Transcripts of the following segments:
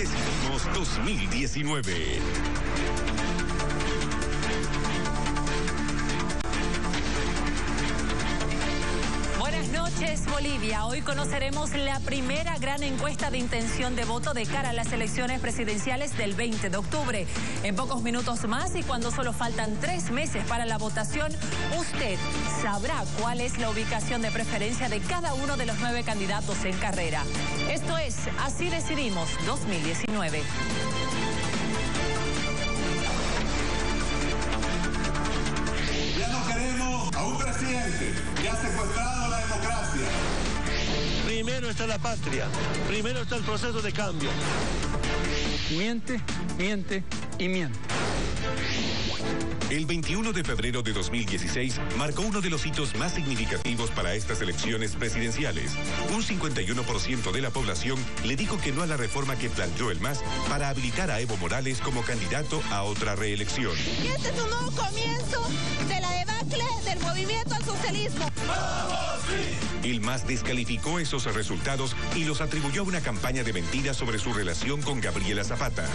decidimos 2019. Buenas noches, Bolivia. Hoy conoceremos la primera gran encuesta de intención de voto de cara a las elecciones presidenciales del 20 de octubre. En pocos minutos más y cuando solo faltan 3 meses para la votación, usted sabrá cuál es la ubicación de preferencia de cada uno de los 9 candidatos en carrera. Esto es Así Decidimos 2019. Ya no queremos a un presidente que ha secuestrado la democracia. Primero está la patria, primero está el proceso de cambio. Miente, miente y miente. El 21 de febrero de 2016 marcó uno de los hitos más significativos para estas elecciones presidenciales. Un 51% de la población le dijo que no a la reforma que planteó el MAS para habilitar a Evo Morales como candidato a otra reelección. Y este es un nuevo comienzo de la debacle del movimiento al socialismo. ¡Vamos, sí! El MAS descalificó esos resultados y los atribuyó a una campaña de mentiras sobre su relación con Gabriela Zapata.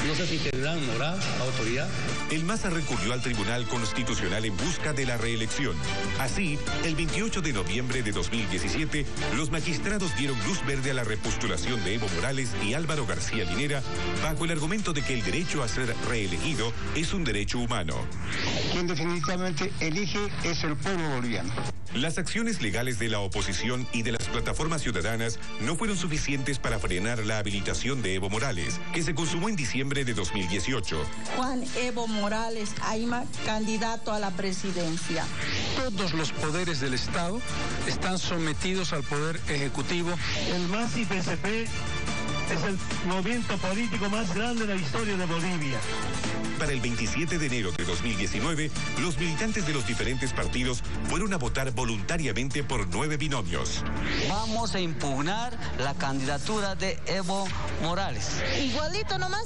No sé si tendrán moral, autoridad. El MAS recurrió al Tribunal Constitucional en busca de la reelección. Así, el 28 de noviembre de 2017, los magistrados dieron luz verde a la repostulación de Evo Morales y Álvaro García Linera bajo el argumento de que el derecho a ser reelegido es un derecho humano. Quien definitivamente elige es el pueblo boliviano. Las acciones legales de la oposición y de las plataformas ciudadanas no fueron suficientes para frenar la habilitación de Evo Morales, que se consumó en diciembre de 2018. Juan Evo Morales Ayma, candidato a la presidencia. Todos los poderes del Estado están sometidos al poder ejecutivo. El MAS y PSP es el movimiento político más grande de la historia de Bolivia. Para el 27 de enero de 2019, los militantes de los diferentes partidos fueron a votar voluntariamente por 9 binomios. Vamos a impugnar la candidatura de Evo Morales. Igualito nomás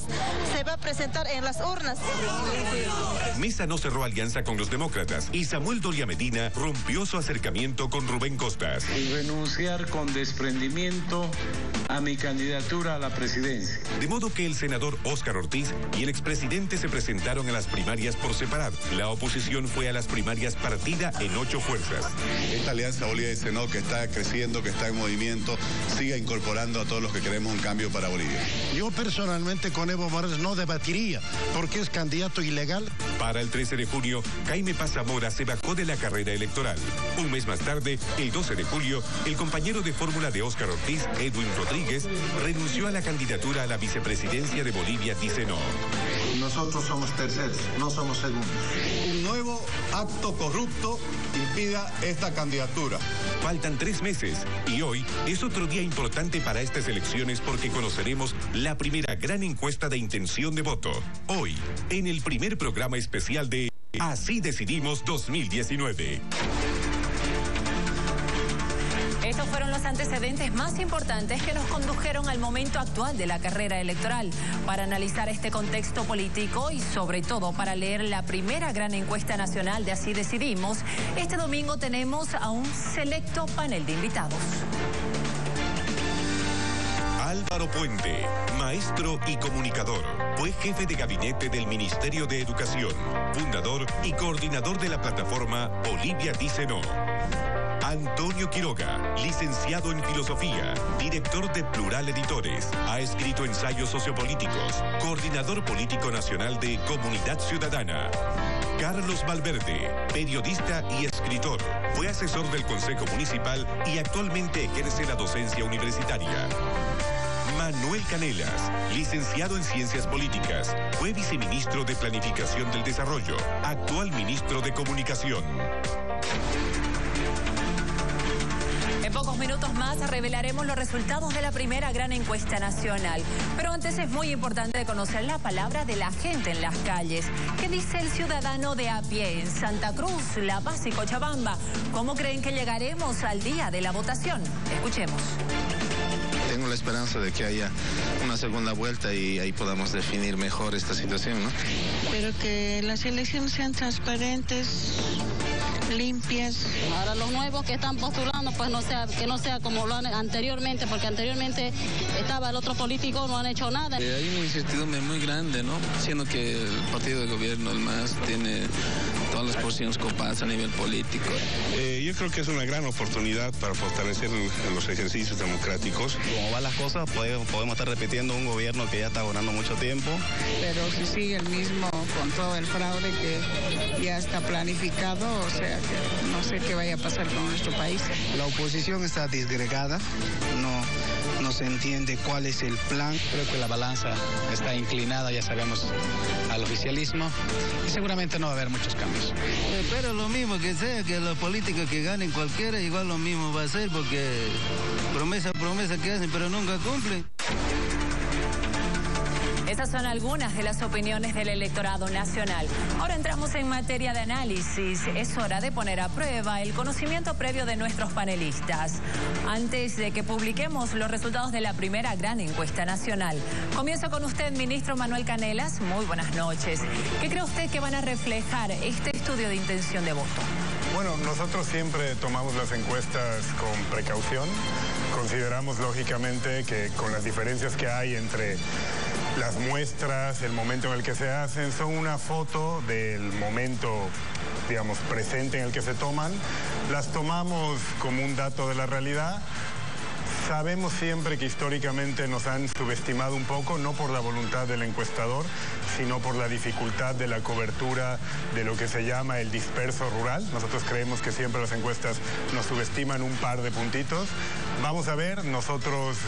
se va a presentar en las urnas. Mesa no cerró alianza con los demócratas y Samuel Doria Medina rompió su acercamiento con Rubén Costas. Renunciar con desprendimiento a mi candidatura a la presidencia. De modo que el senador Óscar Ortiz y el expresidente se presentaron a las primarias por separado. La oposición fue a las primarias partida en 8 fuerzas. Esta alianza Bolivia dice no, que está creciendo, que está en movimiento, siga incorporando a todos los que queremos un cambio para Bolivia. Yo personalmente con Evo Morales no debatiría porque es candidato ilegal. Para el 13 de junio, Jaime Paz Zamora se bajó de la carrera electoral. Un mes más tarde, el 12 de julio, el compañero de fórmula de Óscar Ortiz, Edwin Rodríguez, renunció a la candidatura a la vicepresidencia de Bolivia, dice no. Nosotros somos terceros, no somos segundos. Un nuevo acto corrupto impida esta candidatura. Faltan 3 meses y hoy es otro día importante para estas elecciones porque conoceremos la primera gran encuesta de intención de voto. Hoy, en el primer programa especial de Así Decidimos 2019. Estos fueron los antecedentes más importantes que nos condujeron al momento actual de la carrera electoral. Para analizar este contexto político y sobre todo para leer la primera gran encuesta nacional de Así Decidimos, este domingo tenemos a un selecto panel de invitados. Álvaro Puente, maestro y comunicador, fue jefe de gabinete del Ministerio de Educación, fundador y coordinador de la plataforma Bolivia Dice No. Antonio Quiroga, licenciado en Filosofía, director de Plural Editores, ha escrito ensayos sociopolíticos, coordinador político nacional de Comunidad Ciudadana. Carlos Valverde, periodista y escritor, fue asesor del Consejo Municipal y actualmente ejerce la docencia universitaria. Manuel Canelas, licenciado en Ciencias Políticas, fue viceministro de Planificación del Desarrollo, actual ministro de Comunicación. En pocos minutos más revelaremos los resultados de la primera gran encuesta nacional. Pero antes es muy importante conocer la palabra de la gente en las calles. ¿Qué dice el ciudadano de a pie en Santa Cruz, La Paz y Cochabamba? ¿Cómo creen que llegaremos al día de la votación? Escuchemos. Tengo la esperanza de que haya una segunda vuelta y ahí podamos definir mejor esta situación, ¿no? Pero que las elecciones sean transparentes, limpias. Ahora los nuevos que están postulando, pues que no sea como lo han anteriormente, porque anteriormente estaba el otro político, no han hecho nada. Hay una incertidumbre muy grande, ¿no? Siendo que el partido de gobierno, el MAS, tiene todas las posiciones copadas a nivel político. Yo creo que es una gran oportunidad para fortalecer los ejercicios democráticos. Como van las cosas, podemos estar repitiendo un gobierno que ya está gobernando mucho tiempo. Pero si sigue el mismo con todo el fraude que ya está planificado, o sea que no sé qué vaya a pasar con nuestro país. La oposición está disgregada, no se entiende cuál es el plan. Creo que la balanza está inclinada, ya sabemos, al oficialismo y seguramente no va a haber muchos cambios. Pero lo mismo que sea, que los políticos que ganen cualquiera, igual lo mismo va a ser, porque promesa que hacen, pero nunca cumplen. Esas son algunas de las opiniones del electorado nacional. Ahora entramos en materia de análisis. Es hora de poner a prueba el conocimiento previo de nuestros panelistas. Antes de que publiquemos los resultados de la primera gran encuesta nacional. Comienzo con usted, ministro Manuel Canelas. Muy buenas noches. ¿Qué cree usted que van a reflejar este estudio de intención de voto? Bueno, nosotros siempre tomamos las encuestas con precaución. Consideramos lógicamente que con las diferencias que hay entre las muestras, el momento en el que se hacen, son una foto del momento, digamos, presente en el que se toman. Las tomamos como un dato de la realidad. Sabemos siempre que históricamente nos han subestimado un poco, no por la voluntad del encuestador, sino por la dificultad de la cobertura de lo que se llama el disperso rural. Nosotros creemos que siempre las encuestas nos subestiman un par de puntitos. Vamos a ver, nosotros...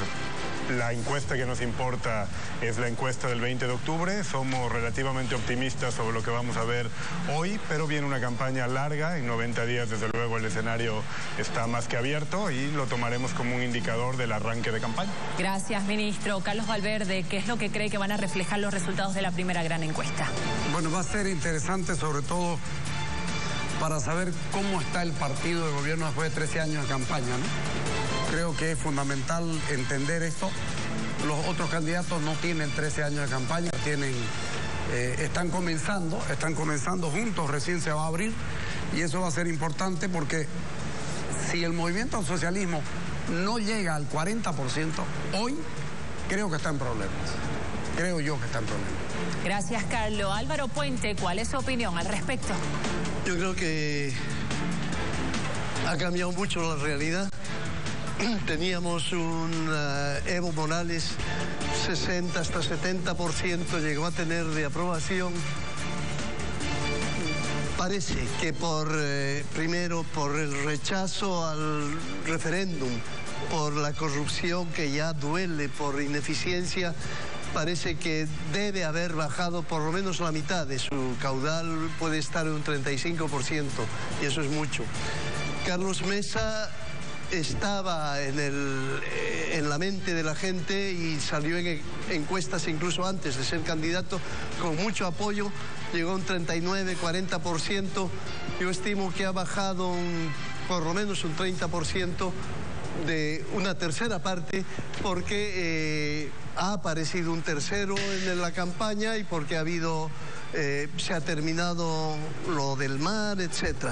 La encuesta que nos importa es la encuesta del 20 de octubre. Somos relativamente optimistas sobre lo que vamos a ver hoy, pero viene una campaña larga. En 90 días, desde luego, el escenario está más que abierto y lo tomaremos como un indicador del arranque de campaña. Gracias, ministro. Carlos Valverde, ¿qué es lo que cree que van a reflejar los resultados de la primera gran encuesta? Bueno, va a ser interesante, sobre todo para saber cómo está el partido de gobierno después de 13 años de campaña, ¿no? Creo que es fundamental entender esto. Los otros candidatos no tienen 13 años de campaña, están comenzando juntos, recién se va a abrir, y eso va a ser importante porque si el movimiento al socialismo no llega al 40%, hoy creo que está en problemas. Creo yo que está en problemas. Gracias, Carlos. Álvaro Puente, ¿cuál es su opinión al respecto? Yo creo que ha cambiado mucho la realidad. Teníamos un Evo Morales 60 hasta 70% llegó a tener de aprobación. Parece que primero por el rechazo al referéndum, por la corrupción que ya duele, por ineficiencia, parece que debe haber bajado por lo menos la mitad de su caudal, puede estar en un 35%, y eso es mucho. Carlos Mesa estaba en la mente de la gente y salió en encuestas incluso antes de ser candidato con mucho apoyo, llegó a un 39-40%. Yo estimo que ha bajado por lo menos un 30% de una tercera parte porque ha aparecido un tercero en la campaña y porque se ha terminado lo del mar, etc.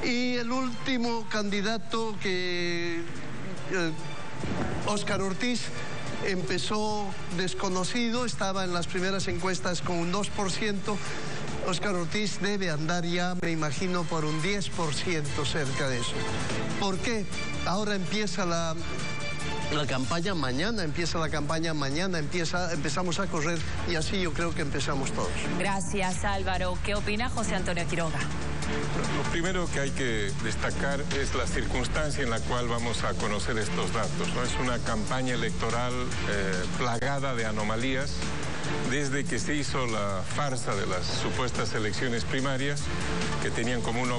Y el último candidato Óscar Ortiz, empezó desconocido, estaba en las primeras encuestas con un 2%. Óscar Ortiz debe andar ya, me imagino, por un 10% cerca de eso. ¿Por qué? Ahora empieza la campaña mañana, empezamos a correr y así yo creo que empezamos todos. Gracias, Álvaro. ¿Qué opina José Antonio Quiroga? Lo primero que hay que destacar es la circunstancia en la cual vamos a conocer estos datos, ¿no? Es una campaña electoral plagada de anomalías. Desde que se hizo la farsa de las supuestas elecciones primarias, que tenían como un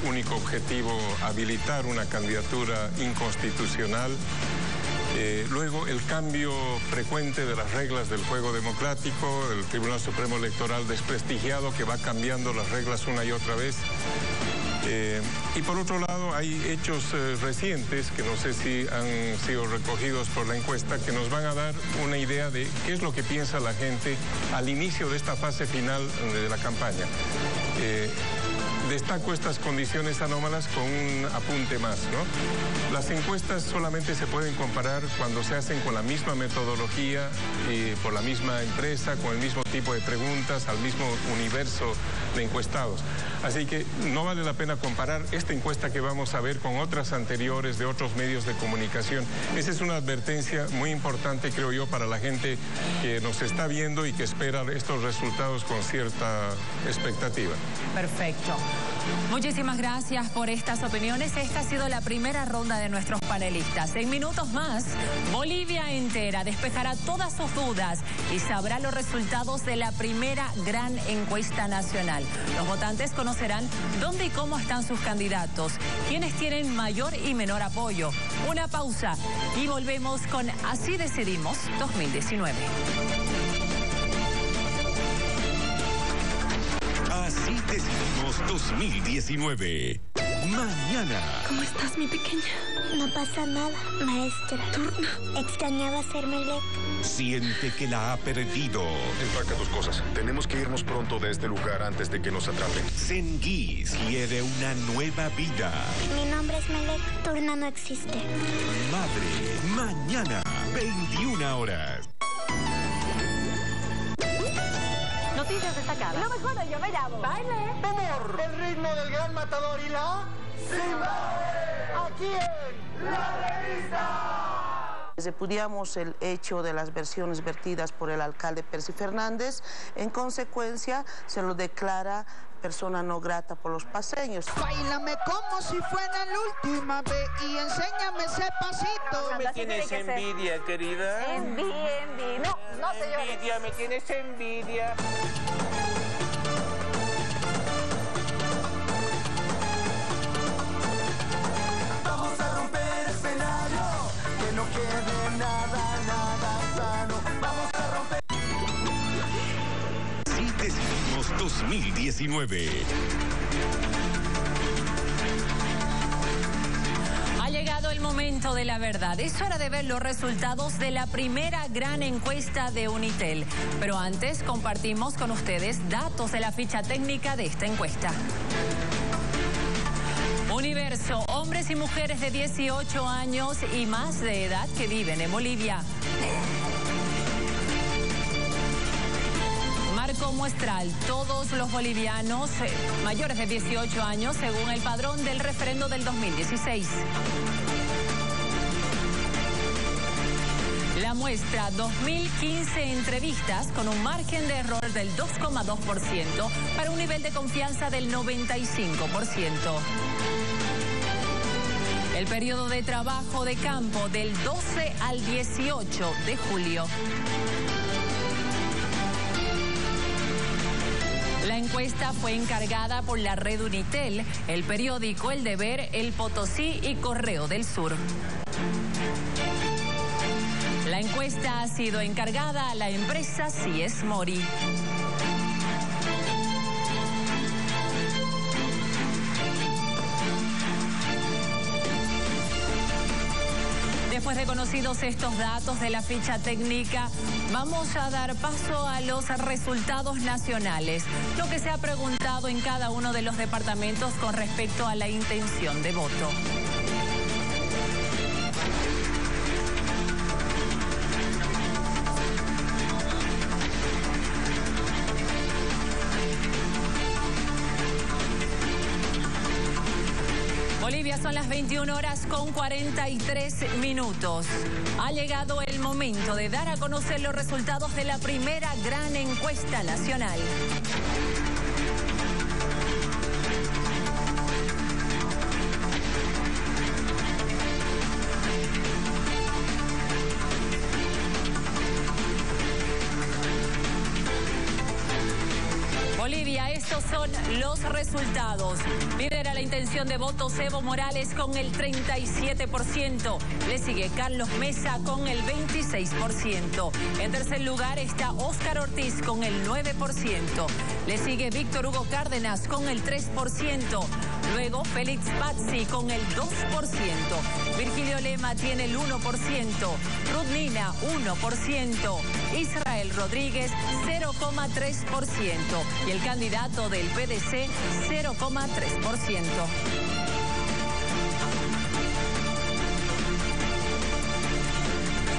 único objetivo habilitar una candidatura inconstitucional, luego el cambio frecuente de las reglas del juego democrático, el Tribunal Supremo Electoral desprestigiado que va cambiando las reglas una y otra vez. Y por otro lado hay hechos recientes que no sé si han sido recogidos por la encuesta que nos van a dar una idea de qué es lo que piensa la gente al inicio de esta fase final de la campaña. destaco estas condiciones anómalas con un apunte más, ¿no? Las encuestas solamente se pueden comparar cuando se hacen con la misma metodología, por la misma empresa, con el mismo tipo de preguntas, al mismo universo de encuestados. Así que no vale la pena comparar esta encuesta que vamos a ver con otras anteriores de otros medios de comunicación. Esa es una advertencia muy importante, creo yo, para la gente que nos está viendo y que espera estos resultados con cierta expectativa. Perfecto. Muchísimas gracias por estas opiniones. Esta ha sido la primera ronda de nuestros panelistas. En minutos más, Bolivia entera despejará todas sus dudas y sabrá los resultados de la primera gran encuesta nacional. Los votantes conocerán dónde y cómo están sus candidatos, quiénes tienen mayor y menor apoyo. Una pausa y volvemos con Así Decidimos 2019. Así Decidimos 2019. Mañana. ¿Cómo estás, mi pequeña? No pasa nada, maestra. Turno. Extrañaba ser Melec. Siente que la ha perdido. Empaca tus cosas. Tenemos que irnos pronto de este lugar antes de que nos atrapen. Senguis quiere una nueva vida. Mi nombre es Melec. Turno no existe. Madre, mañana, 21 horas. Noticias destacadas. Lo mejor de Yo Me Llamo. Baile. Humor. El ritmo del gran matador y la... Zimbabue. Aquí en La Revista. Repudiamos el hecho de las versiones vertidas por el alcalde Percy Fernández. En consecuencia, se lo declara persona no grata por los paseños. Báilame como si fuera la última vez y enséñame ese pasito. ¿Me tienes envidia, querida? Envidia. No, señor. Envidia, me tienes envidia. Vamos a romper el escenario, que no quede nada sano. Vamos a romper. Así Decidimos 2019. Ha llegado el momento de la verdad. Es hora de ver los resultados de la primera gran encuesta de Unitel. Pero antes compartimos con ustedes datos de la ficha técnica de esta encuesta. Universo, hombres y mujeres de 18 años y más de edad que viven en Bolivia. Marco muestral, todos los bolivianos mayores de 18 años según el padrón del referendo del 2016. La muestra, 2015 entrevistas con un margen de error del 2,2% para un nivel de confianza del 95%. El periodo de trabajo de campo del 12 al 18 de julio. La encuesta fue encargada por la red Unitel, el periódico El Deber, El Potosí y Correo del Sur. La encuesta ha sido encargada a la empresa CIES Mori. Después de conocidos estos datos de la ficha técnica, vamos a dar paso a los resultados nacionales. Lo que se ha preguntado en cada uno de los departamentos con respecto a la intención de voto. Bolivia, son las 21 horas con 43 minutos. Ha llegado el momento de dar a conocer los resultados de la primera gran encuesta nacional. Bolivia, estos son los resultados. Lidera la intención de voto Evo Morales con el 37%. Le sigue Carlos Mesa con el 26%. En tercer lugar está Óscar Ortiz con el 9%. Le sigue Víctor Hugo Cárdenas con el 3%. Luego Félix Pazzi con el 2%. Virgilio Lema tiene el 1%. Ruth Nina 1%. Israel Rodríguez 0,3%. Y el candidato del PDC 0,3%.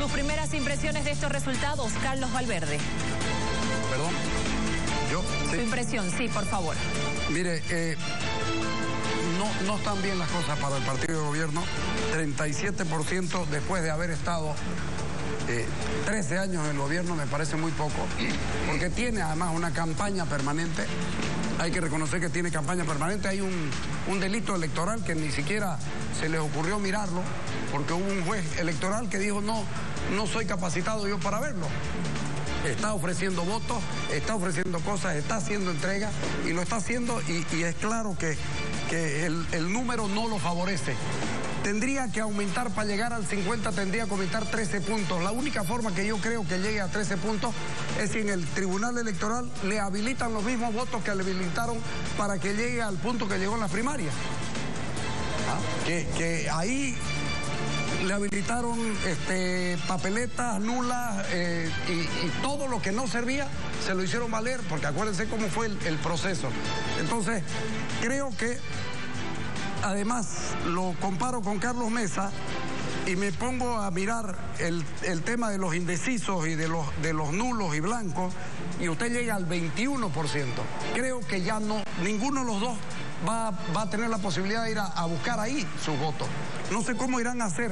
Sus primeras impresiones de estos resultados, Carlos Valverde. Perdón. ¿Yo? Sí. Su impresión, sí, por favor. Mire, no están bien las cosas para el partido de gobierno. 37% después de haber estado 13 años en el gobierno me parece muy poco, porque tiene además una campaña permanente. Hay que reconocer que tiene campaña permanente. Hay un delito electoral que ni siquiera se les ocurrió mirarlo, porque hubo un juez electoral que dijo no soy capacitado yo para verlo. Está ofreciendo votos, está ofreciendo cosas, está haciendo entrega y lo está haciendo y es claro que el número no lo favorece. Tendría que aumentar, para llegar al 50 tendría que aumentar 13 puntos. La única forma que yo creo que llegue a 13 puntos es si en el Tribunal Electoral le habilitan los mismos votos que le habilitaron para que llegue al punto que llegó en la primaria. Que ahí le habilitaron papeletas nulas y todo lo que no servía se lo hicieron valer, porque acuérdense cómo fue el proceso. Entonces, creo que además lo comparo con Carlos Mesa y me pongo a mirar el tema de los indecisos y de los nulos y blancos, y usted llega al 21%. Creo que ya ninguno de los dos va a tener la posibilidad de ir a buscar ahí sus votos. No sé cómo irán a hacer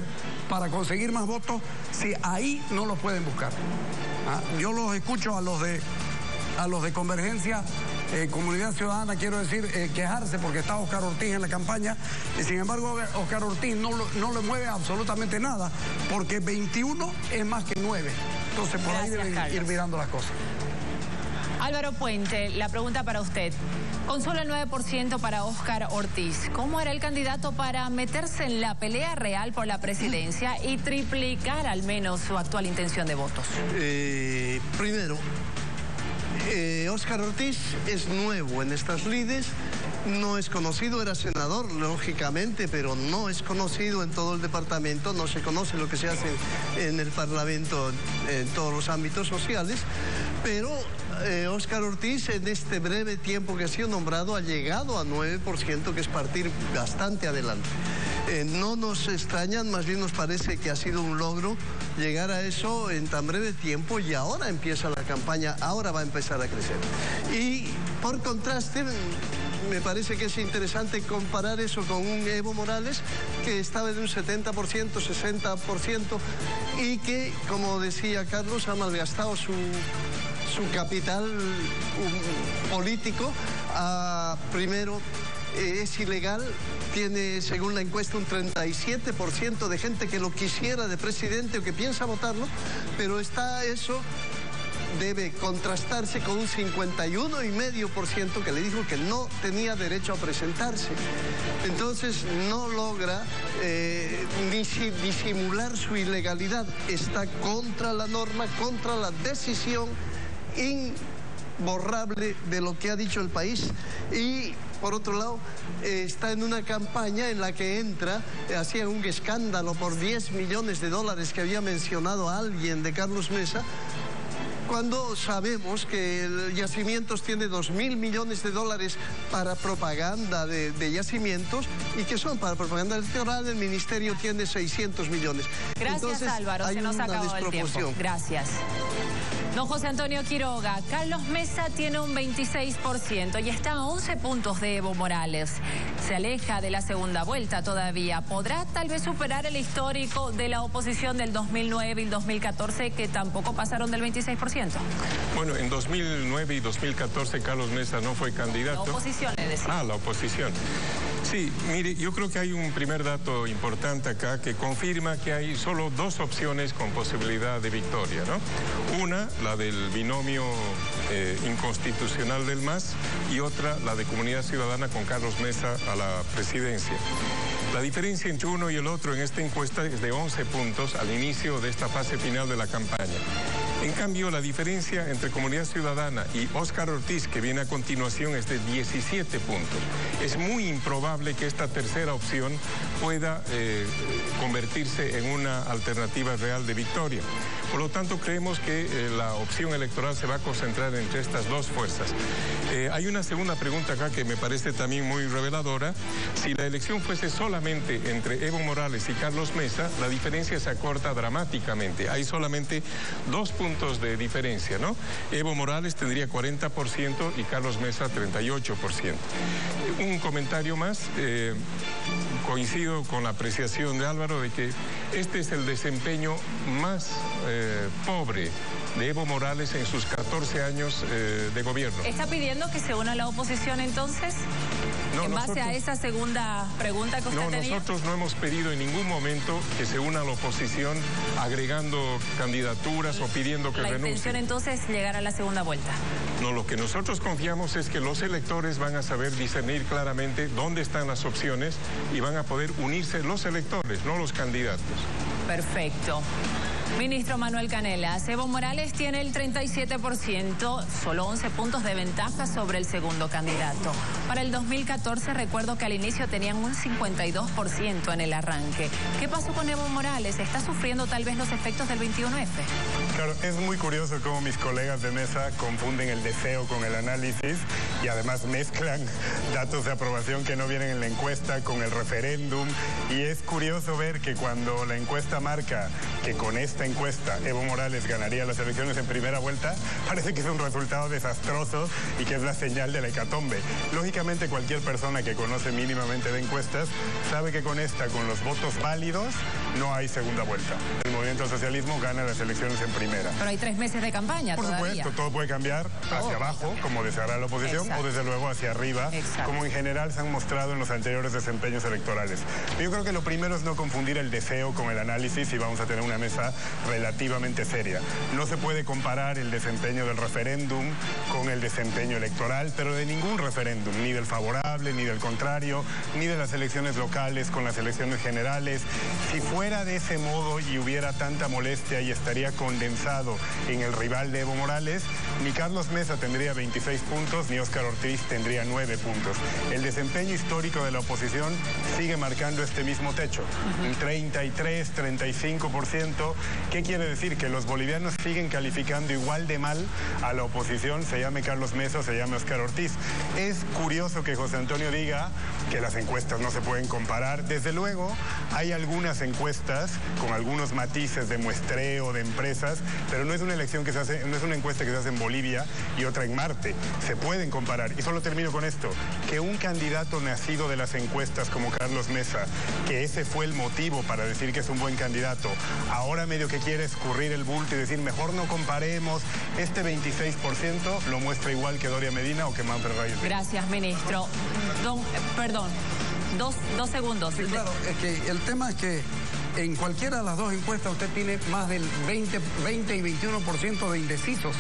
para conseguir más votos si ahí no los pueden buscar. Yo los escucho a los de Convergencia, Comunidad Ciudadana, quiero decir, quejarse porque está Óscar Ortiz en la campaña, y sin embargo Óscar Ortiz no le mueve absolutamente nada, porque 21 es más que 9. Entonces por ahí deben ir mirando las cosas. Álvaro Puente, la pregunta para usted. Con solo el 9% para Óscar Ortiz, ¿cómo era el candidato para meterse en la pelea real por la presidencia y triplicar al menos su actual intención de votos? Primero, Óscar Ortiz es nuevo en estas lides, no es conocido, era senador, lógicamente, pero no es conocido en todo el departamento, no se conoce lo que se hace en el Parlamento en todos los ámbitos sociales, pero Óscar Ortiz en este breve tiempo que ha sido nombrado ha llegado a 9%, que es partir bastante adelante. No nos extrañan, más bien nos parece que ha sido un logro llegar a eso en tan breve tiempo, y ahora empieza la campaña, ahora va a empezar a crecer. Y por contraste, me parece que es interesante comparar eso con un Evo Morales que estaba en un 70%, 60%, y que, como decía Carlos, ha malgastado su capital político. Primero, es ilegal, tiene, según la encuesta, un 37% de gente que lo quisiera de presidente o que piensa votarlo, pero eso debe contrastarse con un 51,5% que le dijo que no tenía derecho a presentarse. Entonces no logra disimular su ilegalidad, está contra la norma, contra la decisión imborrable de lo que ha dicho el país, y por otro lado está en una campaña en la que hacía un escándalo por $10 millones que había mencionado a alguien de Carlos Mesa, cuando sabemos que el Yacimientos tiene $2.000 millones para propaganda de yacimientos, y que son para propaganda electoral. El ministerio tiene 600 millones. Gracias. Entonces, Álvaro, se nos acabó el tiempo. Gracias. Don José Antonio Quiroga, Carlos Mesa tiene un 26% y está a 11 puntos de Evo Morales. Se aleja de la segunda vuelta todavía. ¿Podrá tal vez superar el histórico de la oposición del 2009 y 2014, que tampoco pasaron del 26%? Bueno, en 2009 y 2014 Carlos Mesa no fue candidato. La oposición, es decir. La oposición. Sí, mire, yo creo que hay un primer dato importante acá que confirma que hay solo dos opciones con posibilidad de victoria, ¿no? Una, la del binomio inconstitucional del MAS, y otra, la de Comunidad Ciudadana con Carlos Mesa a la presidencia. La diferencia entre uno y el otro en esta encuesta es de 11 puntos al inicio de esta fase final de la campaña. En cambio, la diferencia entre Comunidad Ciudadana y Óscar Ortiz, que viene a continuación, es de 17 puntos. Es muy improbable que esta tercera opción pueda convertirse en una alternativa real de victoria. Por lo tanto, creemos que la opción electoral se va a concentrar entre estas dos fuerzas. Hay una segunda pregunta acá que me parece también muy reveladora. Si la elección fuese solamente entre Evo Morales y Carlos Mesa, la diferencia se acorta dramáticamente. Hay solamente 2 puntos de diferencia, ¿no? Evo Morales tendría 40% y Carlos Mesa 38%. Un comentario más. Coincido con la apreciación de Álvaro de que este es el desempeño más pobre de Evo Morales en sus 14 años de gobierno. ¿Está pidiendo que se una la oposición entonces? No, en base a esa segunda pregunta que usted tenía. Nosotros no hemos pedido en ningún momento que se una a la oposición agregando candidaturas o pidiendo que renuncie. La intención entonces es llegar a la segunda vuelta. No, lo que nosotros confiamos es que los electores van a saber discernir claramente dónde están las opciones y van a poder unirse los electores, no los candidatos. Perfecto. Ministro Manuel Canelas, Evo Morales tiene el 37%, solo 11 puntos de ventaja sobre el segundo candidato. Para el 2014 recuerdo que al inicio tenían un 52% en el arranque. ¿Qué pasó con Evo Morales? ¿Está sufriendo tal vez los efectos del 21F? Claro, es muy curioso cómo mis colegas de mesa confunden el deseo con el análisis y además mezclan datos de aprobación que no vienen en la encuesta con el referéndum. Y es curioso ver que cuando la encuesta marca que con esta encuesta Evo Morales ganaría las elecciones en primera vuelta, parece que es un resultado desastroso y que es la señal de la hecatombe. Lógicamente, cualquier persona que conoce mínimamente de encuestas sabe que con esta, con los votos válidos, no hay segunda vuelta. El movimiento al socialismo gana las elecciones en primera. Pero hay 3 meses de campaña todavía. Por supuesto, todo puede cambiar hacia abajo, como deseará la oposición, o desde luego hacia arriba, como en general se han mostrado en los anteriores desempeños electorales. Yo creo que lo primero es no confundir el deseo con el análisis y vamos a tener una mesa relativamente seria. No se puede comparar el desempeño del referéndum con el desempeño electoral, pero de ningún referéndum, ni del favorable, ni del contrario, ni de las elecciones locales con las elecciones generales. Si fuera de ese modo y hubiera tanta molestia y estaría condensado en el rival de Evo Morales, ni Carlos Mesa tendría 26 puntos, ni Óscar Ortiz tendría 9 puntos. El desempeño histórico de la oposición sigue marcando este mismo techo, un 33, 35%. ¿Qué quiere decir? Que los bolivianos siguen calificando igual de mal a la oposición, se llame Carlos Mesa o se llame Óscar Ortiz. Es curioso que José Antonio diga que las encuestas no se pueden comparar. Desde luego, hay algunas encuestas con algunos matices de muestreo, de empresas, pero no es una elección que se hace, no es una encuesta que se hace en Bolivia y otra en Marte. Se pueden comparar. Y solo termino con esto, que un candidato nacido de las encuestas como Carlos Mesa, que ese fue el motivo para decir que es un buen candidato, ahora medio que quiere escurrir el bulto y decir mejor no comparemos, este 26% lo muestra igual que Doria Medina o que Manfred Reyes. Gracias, ministro. Perdón, dos segundos. Sí, claro, es que el tema es que en cualquiera de las dos encuestas usted tiene más del 20 y 21% de indecisos.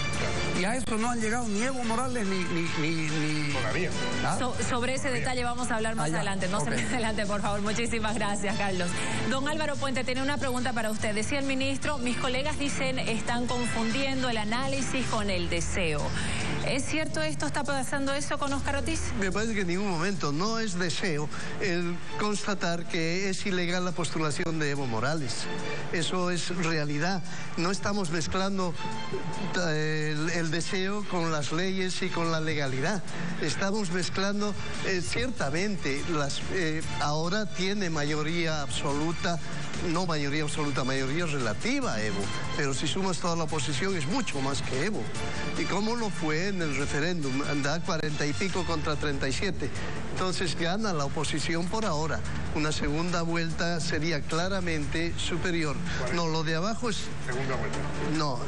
Y a eso no han llegado ni Evo Morales ni... Todavía. ¿Ah? Sobre ese detalle vamos a hablar más adelante. No se me adelante, por favor. Muchísimas gracias, Carlos. Don Álvaro Puente, tiene una pregunta para usted. Decía el ministro, mis colegas dicen están confundiendo el análisis con el deseo. ¿Es cierto esto? ¿Está pasando eso con Óscar Ortiz? Me parece que en ningún momento no es deseo el constatar que es ilegal la postulación de Evo Morales. Eso es realidad. No estamos mezclando el deseo con las leyes y con la legalidad. Estamos mezclando, ciertamente, ahora tiene mayoría absoluta, no mayoría absoluta, mayoría relativa a Evo, pero si sumas toda la oposición es mucho más que Evo. ¿Y cómo lo fue en el referéndum? Anda 40 y pico contra 37. Entonces gana la oposición por ahora. Una segunda vuelta sería claramente superior. No, lo de abajo es... Segunda vuelta. No,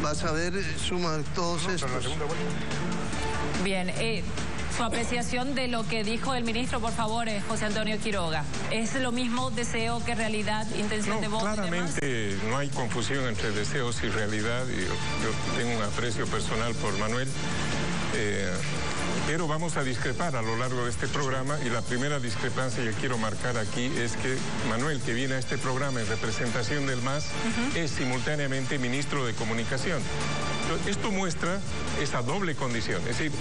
vas a ver, suma todos estos. La segunda vuelta. Bien, su apreciación de lo que dijo el ministro, por favor, José Antonio Quiroga. ¿Es lo mismo deseo que realidad, intención de voto? Claramente no hay confusión entre deseos y realidad. Yo tengo un aprecio personal por Manuel. pero vamos a discrepar a lo largo de este programa, y la primera discrepancia que quiero marcar aquí es que Manuel, que viene a este programa en representación del MAS, es simultáneamente ministro de Comunicación. Esto muestra esa doble condición, es decir,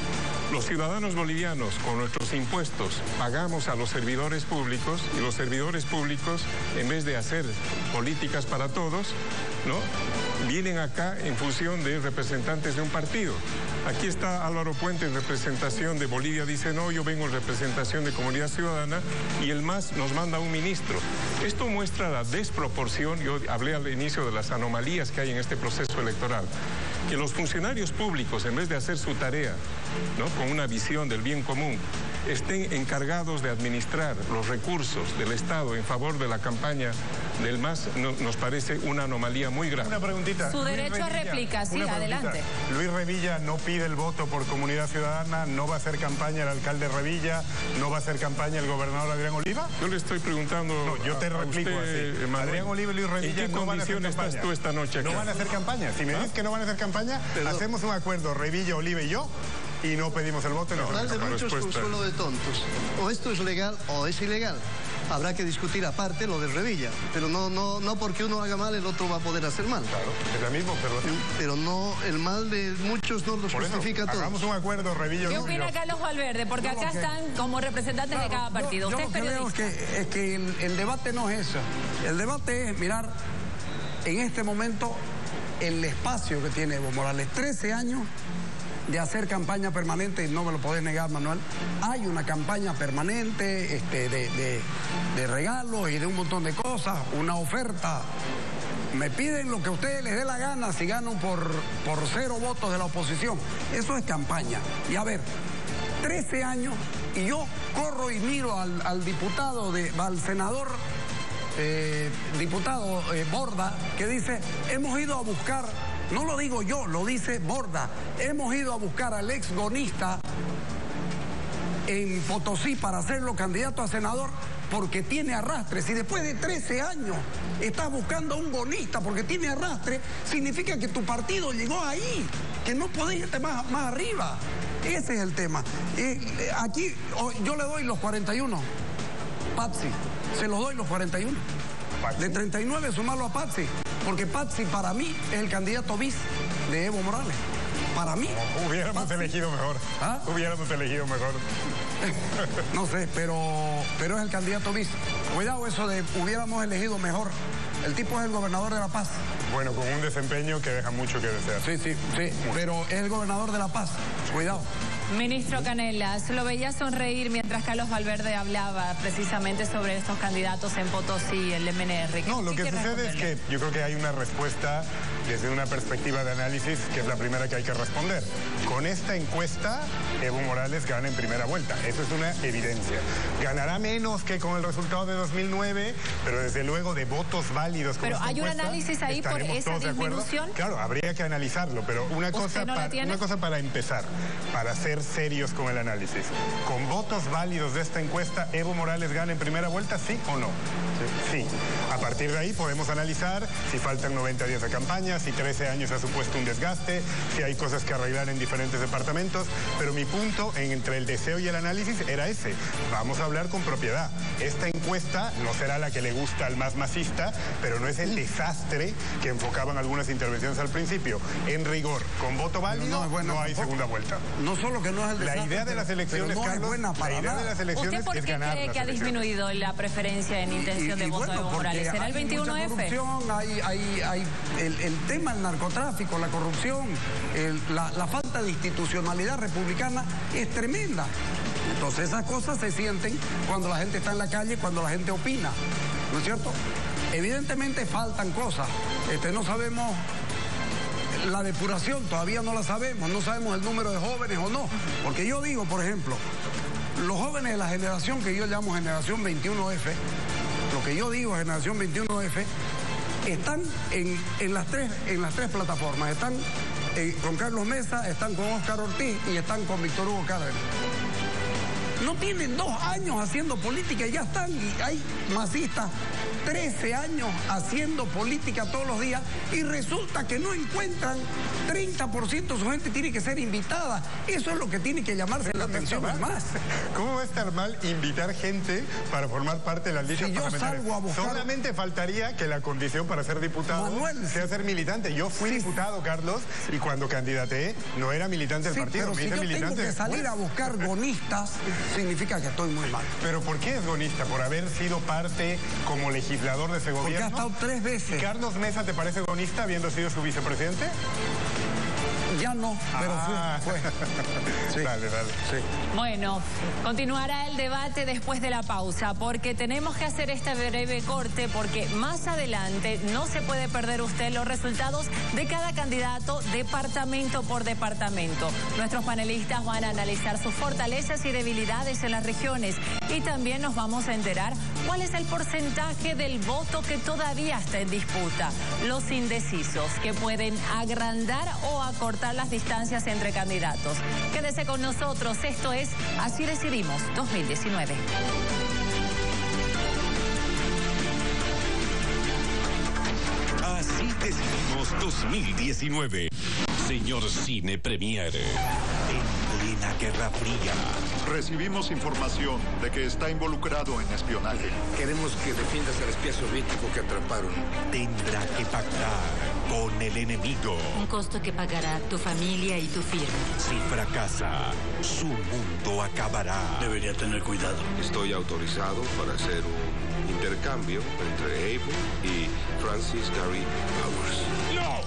los ciudadanos bolivianos con nuestros impuestos pagamos a los servidores públicos, y los servidores públicos, en vez de hacer políticas para todos, ¿no?, vienen acá en función de representantes de un partido. Aquí está Álvaro Puente en representación de Bolivia Dice No, yo vengo en representación de Comunidad Ciudadana, y el MAS nos manda un ministro. Esto muestra la desproporción, yo hablé al inicio de las anomalías que hay en este proceso electoral, que los funcionarios públicos, en vez de hacer su tarea, ¿no?, con una visión del bien común, estén encargados de administrar los recursos del Estado en favor de la campaña del MAS, nos parece una anomalía muy grave. Una preguntita. Su derecho a réplica, sí, adelante. Luis Revilla no pide el voto por Comunidad Ciudadana, no va a hacer campaña el alcalde Revilla, no va a hacer campaña el gobernador Adrián Oliva. Yo le estoy preguntando. No, yo te replico usted, así. Adrián Oliva y Luis Revilla no van a hacer campaña. ¿En qué condición estás tú esta noche acá? No van a hacer campaña. Si me dices que no van a hacer campaña, hacemos un acuerdo, Revilla, Oliva y yo, y no pedimos el voto. Total de muchos consuelo de tontos. O esto es legal o es ilegal. Habrá que discutir aparte lo de Revilla, pero no porque uno haga mal el otro va a poder hacer mal. Claro, es la misma observación. Pero no, el mal de muchos no los justifica todo. Hagamos un acuerdo, Revilla. ¿Qué opina Carlos Valverde? Porque acá están como representantes de cada partido. Yo Usted es periodista. creo es que el debate no es eso. El debate es mirar en este momento el espacio que tiene Evo Morales. 13 años de hacer campaña permanente, y no me lo podés negar, Manuel. Hay una campaña permanente de regalos y de un montón de cosas, una oferta. Me piden lo que a ustedes les dé la gana si gano por 0 votos de la oposición. Eso es campaña. Y a ver, 13 años, y yo corro y miro al diputado, al senador diputado Borda, que dice, hemos ido a buscar. No lo digo yo, lo dice Borda. Hemos ido a buscar al ex gonista en Potosí para hacerlo candidato a senador porque tiene arrastre. Si después de 13 años estás buscando a un gonista porque tiene arrastre, significa que tu partido llegó ahí, que no podés irte más arriba. Ese es el tema. Aquí yo le doy los 41. Patsi, se los doy los 41. De 39 sumarlo a Patsi, porque Patsi para mí es el candidato bis de Evo Morales. Para mí. Hubiéramos elegido mejor. ¿Ah? Hubiéramos elegido mejor. No sé, pero es el candidato bis. Cuidado eso de hubiéramos elegido mejor. El tipo es el gobernador de La Paz. Bueno, con un desempeño que deja mucho que desear. Sí, pero es el gobernador de La Paz. Cuidado. Ministro Canelas, lo veía sonreír mientras Carlos Valverde hablaba precisamente sobre estos candidatos en Potosí, el MNR. No, lo que sucede es que yo creo que hay una respuesta desde una perspectiva de análisis que es la primera que hay que responder. Con esta encuesta, Evo Morales gana en primera vuelta. Eso es una evidencia. Ganará menos que con el resultado de 2009, pero desde luego de votos válidos. Pero hay un análisis ahí por esa disminución. Claro, habría que analizarlo, pero una cosa para empezar, para ser serios con el análisis. Con votos válidos de esta encuesta, ¿Evo Morales gana en primera vuelta, sí o no? Sí. A partir de ahí podemos analizar si faltan 90 días de campaña, si 13 años ha supuesto un desgaste, si hay cosas que arreglar en diferentes departamentos, pero mi punto entre el deseo y el análisis era ese. Vamos a hablar con propiedad. Esta encuesta no será la que le gusta al más masista, pero no es el desastre que enfocaban algunas intervenciones al principio. En rigor, con voto válido no hay segunda vuelta. No solo que no es el desastre, la idea de las elecciones, Carlos, la idea de las elecciones es ganar. ¿Usted por qué cree que ha disminuido la preferencia en intención de voto de Evo Morales? ¿Será el 21F? Hay el tema del narcotráfico, la corrupción, la falta de institucionalidad republicana es tremenda. Entonces esas cosas se sienten cuando la gente está en la calle, cuando la gente opina, ¿no es cierto? Evidentemente faltan cosas. No sabemos la depuración, todavía no la sabemos, no sabemos el número de jóvenes o no. Porque yo digo, por ejemplo, los jóvenes de la generación que yo llamo generación 21F, lo que yo digo generación 21F, están en las tres plataformas. Están con Carlos Mesa, están con Óscar Ortiz y están con Víctor Hugo Cárdenas. No tienen 2 años haciendo política y ya están. Y hay masistas 13 años haciendo política todos los días y resulta que no encuentran 30% de su gente tiene que ser invitada. Eso es lo que tiene que llamarse la atención más. ¿Cómo va a estar mal invitar gente para formar parte de las listas parlamentarias? Salgo a buscar... Solamente faltaría que la condición para ser diputado sea ser militante. Yo fui diputado, Carlos, y cuando candidateé no era militante del partido. Pero si yo tengo que salir a buscar gonistas, significa que estoy muy mal. ¿Pero por qué es gonista? ¿Por haber sido parte como legislador de ese gobierno? Porque ha estado 3 veces. ¿Carlos Mesa te parece gonista habiendo sido su vicepresidente? Ya no, pero fue. Sí. Dale. Sí. Bueno, continuará el debate después de la pausa, porque tenemos que hacer este breve corte, porque más adelante no se puede perder usted los resultados de cada candidato departamento por departamento. Nuestros panelistas van a analizar sus fortalezas y debilidades en las regiones y también nos vamos a enterar cuál es el porcentaje del voto que todavía está en disputa. Los indecisos, que pueden agrandar o acortar las distancias entre candidatos. Quédese con nosotros, esto es Así Decidimos 2019. Así Decidimos 2019. Señor Cine Premier, en plena Guerra Fría. Recibimos información de que está involucrado en espionaje. Queremos que defiendas al espía soviético que atraparon. Tendrá que pactar con el enemigo. Un costo que pagará tu familia y tu firma. Si fracasa, su mundo acabará. Debería tener cuidado. Estoy autorizado para hacer un intercambio entre Able y Francis Gary Powers. ¡No!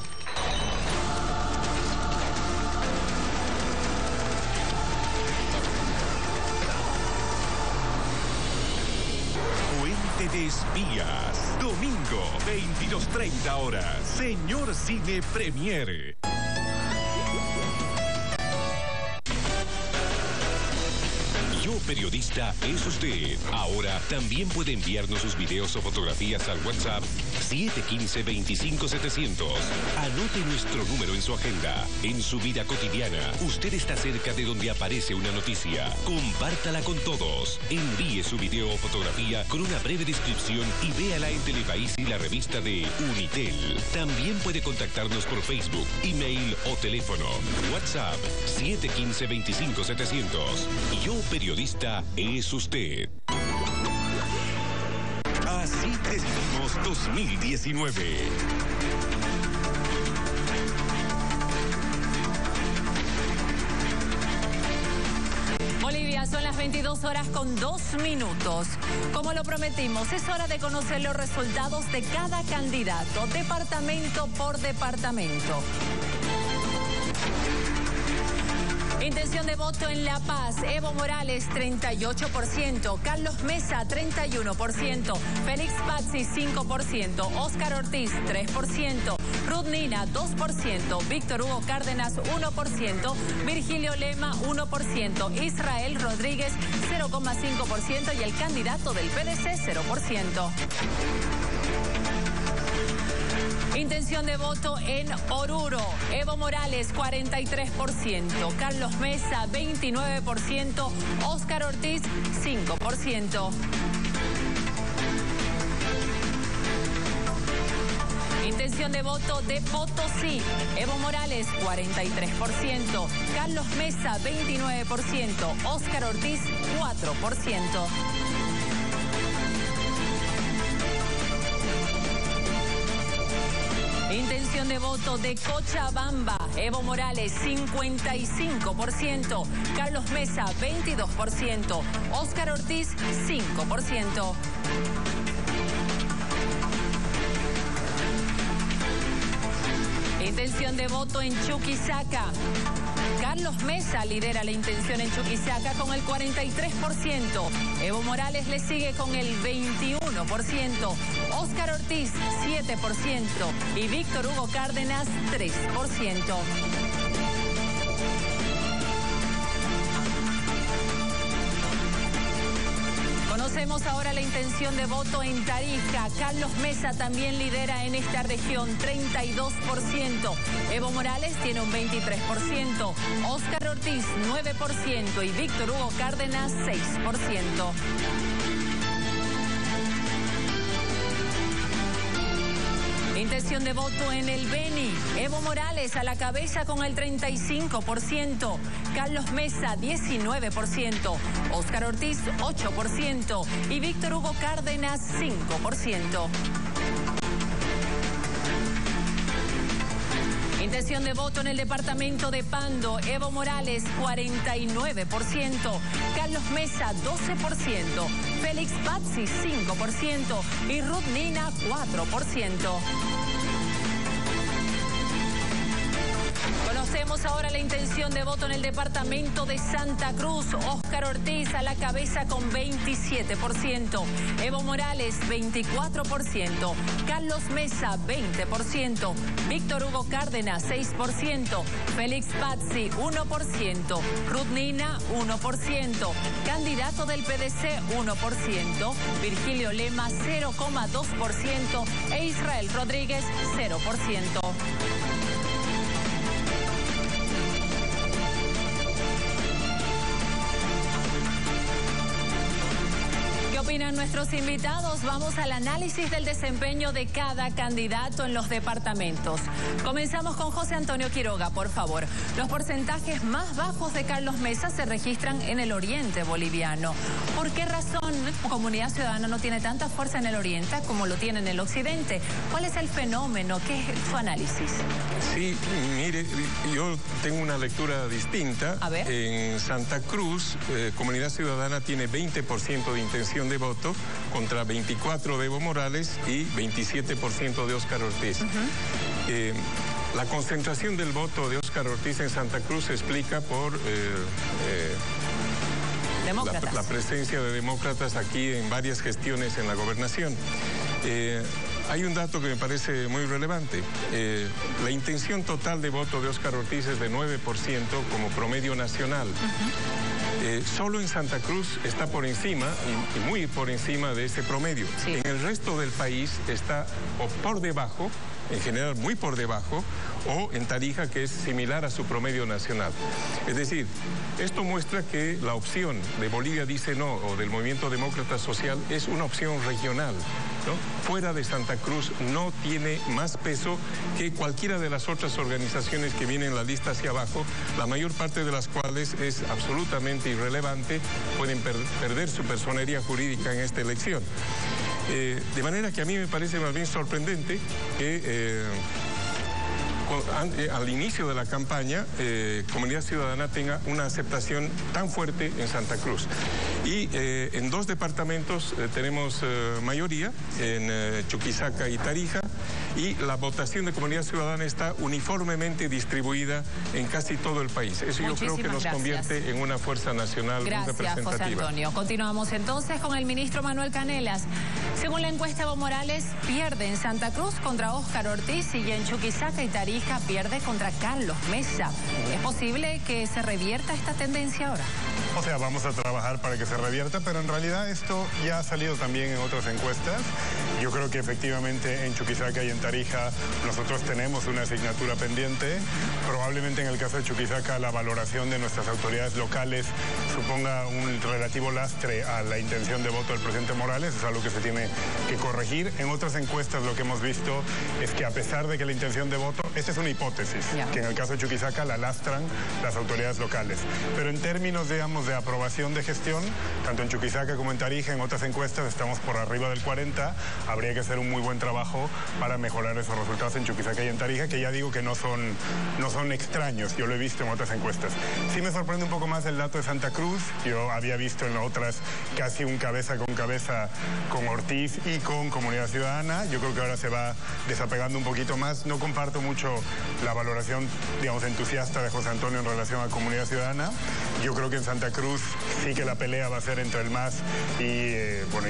de Espías. Domingo, 22:30 horas. Señor Cine Premier. Yo Periodista es usted. Ahora también puede enviarnos sus videos o fotografías al WhatsApp 715-25-700. Anote nuestro número en su agenda. En su vida cotidiana, usted está cerca de donde aparece una noticia. Compártala con todos. Envíe su video o fotografía con una breve descripción y véala en Telepaís y la revista de Unitel. También puede contactarnos por Facebook, email o teléfono. WhatsApp 715-25-700. Yo Periodista es usted. Así Decidimos 2019. Bolivia, son las 22 horas con 2 minutos. Como lo prometimos, es hora de conocer los resultados de cada candidato, departamento por departamento. Intención de voto en La Paz, Evo Morales 38%, Carlos Mesa 31%, Félix Pazzi 5%, Óscar Ortiz 3%, Ruth Nina 2%, Víctor Hugo Cárdenas 1%, Virgilio Lema 1%, Israel Rodríguez 0,5% y el candidato del PDC 0%. Intención de voto en Oruro, Evo Morales 43%, Carlos Mesa 29%, Óscar Ortiz 5%. Intención de voto de Potosí, Evo Morales 43%, Carlos Mesa 29%, Óscar Ortiz 4%. Intención de voto de Cochabamba, Evo Morales 55%, Carlos Mesa 22%, Óscar Ortiz 5%. Intención de voto en Chuquisaca. Carlos Mesa lidera la intención en Chuquisaca con el 43%. Evo Morales le sigue con el 21%. Óscar Ortiz 7% y Víctor Hugo Cárdenas 3%. Conocemos ahora la intención de voto en Tarija. Carlos Mesa también lidera en esta región, 32%. Evo Morales tiene un 23%. Óscar Ortiz, 9%. Y Víctor Hugo Cárdenas, 6%. Intención de voto en el Beni. Evo Morales a la cabeza con el 35%. Carlos Mesa, 19%. Óscar Ortiz, 8%. Y Víctor Hugo Cárdenas, 5%. Intención de voto en el departamento de Pando. Evo Morales, 49%. Carlos Mesa, 12%. Félix Pazzi, 5%. Y Ruth Nina, 4%. Conocemos ahora la intención de voto en el departamento de Santa Cruz. Óscar Ortiz a la cabeza con 27%. Evo Morales, 24%. Carlos Mesa, 20%. Víctor Hugo Cárdenas, 6%. Félix Pazzi, 1%. Ruth Nina, 1%. Candidato del PDC, 1%. Virgilio Lema, 0,2%. E Israel Rodríguez, 0%. ¿Qué opinan nuestros invitados? Vamos al análisis del desempeño de cada candidato en los departamentos. Comenzamos con José Antonio Quiroga, por favor. Los porcentajes más bajos de Carlos Mesa se registran en el oriente boliviano. ¿Por qué razón Comunidad Ciudadana no tiene tanta fuerza en el oriente como lo tiene en el occidente? ¿Cuál es el fenómeno? ¿Qué es su análisis? Sí, mire, yo tengo una lectura distinta. A ver. En Santa Cruz, Comunidad Ciudadana tiene 20% de intención de voto contra 24% de Evo Morales y 27% de Óscar Ortiz. La concentración del voto de Óscar Ortiz en Santa Cruz se explica por la presencia de demócratas aquí en varias gestiones en la gobernación. Hay un dato que me parece muy relevante. La intención total de voto de Óscar Ortiz es de 9% como promedio nacional. Solo en Santa Cruz está por encima, y muy por encima de ese promedio. Sí. En el resto del país está o por debajo, en general muy por debajo, o en Tarija, que es similar a su promedio nacional. Es decir, esto muestra que la opción de Bolivia Dice No o del Movimiento Demócrata Social es una opción regional, ¿no? Fuera de Santa Cruz no tiene más peso que cualquiera de las otras organizaciones que vienen en la lista hacia abajo, la mayor parte de las cuales es absolutamente irrelevante, pueden perder su personería jurídica en esta elección. De manera que a mí me parece más bien sorprendente que al inicio de la campaña Comunidad Ciudadana tenga una aceptación tan fuerte en Santa Cruz. Y en dos departamentos tenemos mayoría, en Chuquisaca y Tarija, y la votación de Comunidad Ciudadana está uniformemente distribuida en casi todo el país. Eso yo creo que nos convierte en una fuerza nacional representativa. Gracias, José Antonio. Continuamos entonces con el ministro Manuel Canelas. Según la encuesta, Evo Morales pierde en Santa Cruz contra Óscar Ortiz y en Chuquisaca y Tarija pierde contra Carlos Mesa. ¿Es posible que se revierta esta tendencia ahora? O sea, vamos a trabajar para que se revierta, pero en realidad esto ya ha salido también en otras encuestas. Yo creo que efectivamente en Chuquisaca y en Tarija nosotros tenemos una asignatura pendiente. Probablemente en el caso de Chuquisaca la valoración de nuestras autoridades locales suponga un relativo lastre a la intención de voto del presidente Morales. Es algo que se tiene que corregir. En otras encuestas lo que hemos visto es que a pesar de que la intención de voto, esta es una hipótesis, que en el caso de Chuquisaca la lastran las autoridades locales. Pero en términos, digamos, de aprobación de gestión, tanto en Chuquisaca como en Tarija, en otras encuestas estamos por arriba del 40. Habría que hacer un muy buen trabajo para mejorar esos resultados en Chuquisaca y en Tarija, que ya digo que no son extraños. Yo lo he visto en otras encuestas. Sí me sorprende un poco más el dato de Santa Cruz. Yo había visto en las otras casi un cabeza con Ortiz y con Comunidad Ciudadana. Yo creo que ahora se va desapegando un poquito más. No comparto mucho la valoración, digamos, entusiasta de José Antonio en relación a Comunidad Ciudadana. Yo creo que en Santa Cruz sí que la pelea va a ser entre el MAS y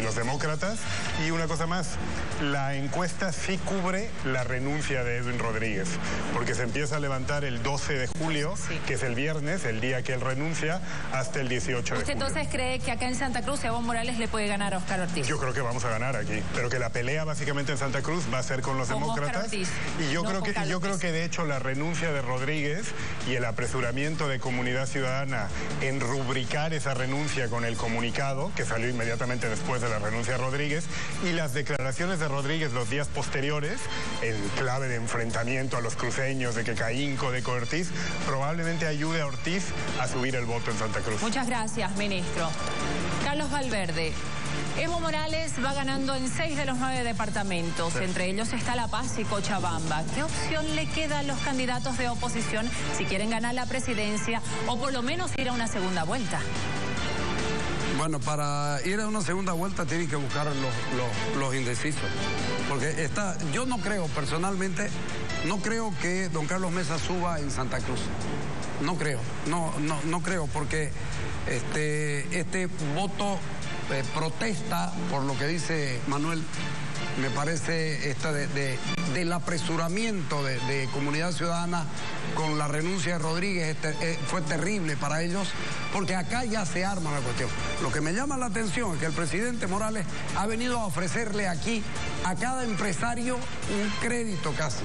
los demócratas. Y una cosa más, además la encuesta sí cubre la renuncia de Edwin Rodríguez, porque se empieza a levantar el 12 de julio, que es el viernes, el día que él renuncia, hasta el 18 de julio. ¿Usted entonces cree que acá en Santa Cruz Evo Morales le puede ganar a Óscar Ortiz? Yo creo que vamos a ganar aquí, pero que la pelea básicamente en Santa Cruz va a ser con los demócratas. Ortiz, y yo creo que de hecho la renuncia de Rodríguez y el apresuramiento de Comunidad Ciudadana en rubricar esa renuncia con el comunicado, que salió inmediatamente después de la renuncia de Rodríguez, y las declaraciones de Rodríguez los días posteriores, en clave de enfrentamiento a los cruceños, de que Caínco, de Ortiz, probablemente ayude a Ortiz a subir el voto en Santa Cruz. Muchas gracias, ministro. Carlos Valverde. Evo Morales va ganando en 6 de los 9 departamentos, entre ellos está La Paz y Cochabamba. ¿Qué opción le queda a los candidatos de oposición si quieren ganar la presidencia o por lo menos ir a una segunda vuelta? Bueno, para ir a una segunda vuelta tienen que buscar los indecisos. Porque yo no creo, personalmente, no creo que don Carlos Mesa suba en Santa Cruz. No creo, no creo, porque este voto protesta por lo que dice Manuel. Me parece del apresuramiento de Comunidad Ciudadana con la renuncia de Rodríguez fue terrible para ellos, porque acá ya se arma la cuestión. Lo que me llama la atención es que el presidente Morales ha venido a ofrecerle aquí a cada empresario un crédito casi.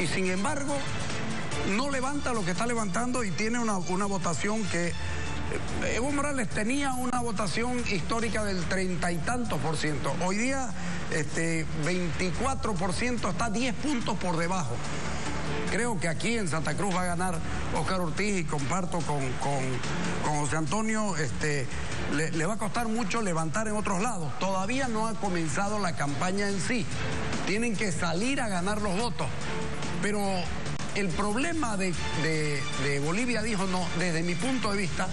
Y sin embargo, no levanta lo que está levantando y tiene una votación que... Evo Morales tenía una votación histórica del 30 y tantos %. Hoy día 24%, está 10 puntos por debajo. Creo que aquí en Santa Cruz va a ganar Óscar Ortiz y comparto con José Antonio, le va a costar mucho levantar en otros lados. Todavía no ha comenzado la campaña en sí. Tienen que salir a ganar los votos. Pero el problema de Bolivia, dijo, no, desde mi punto de vista,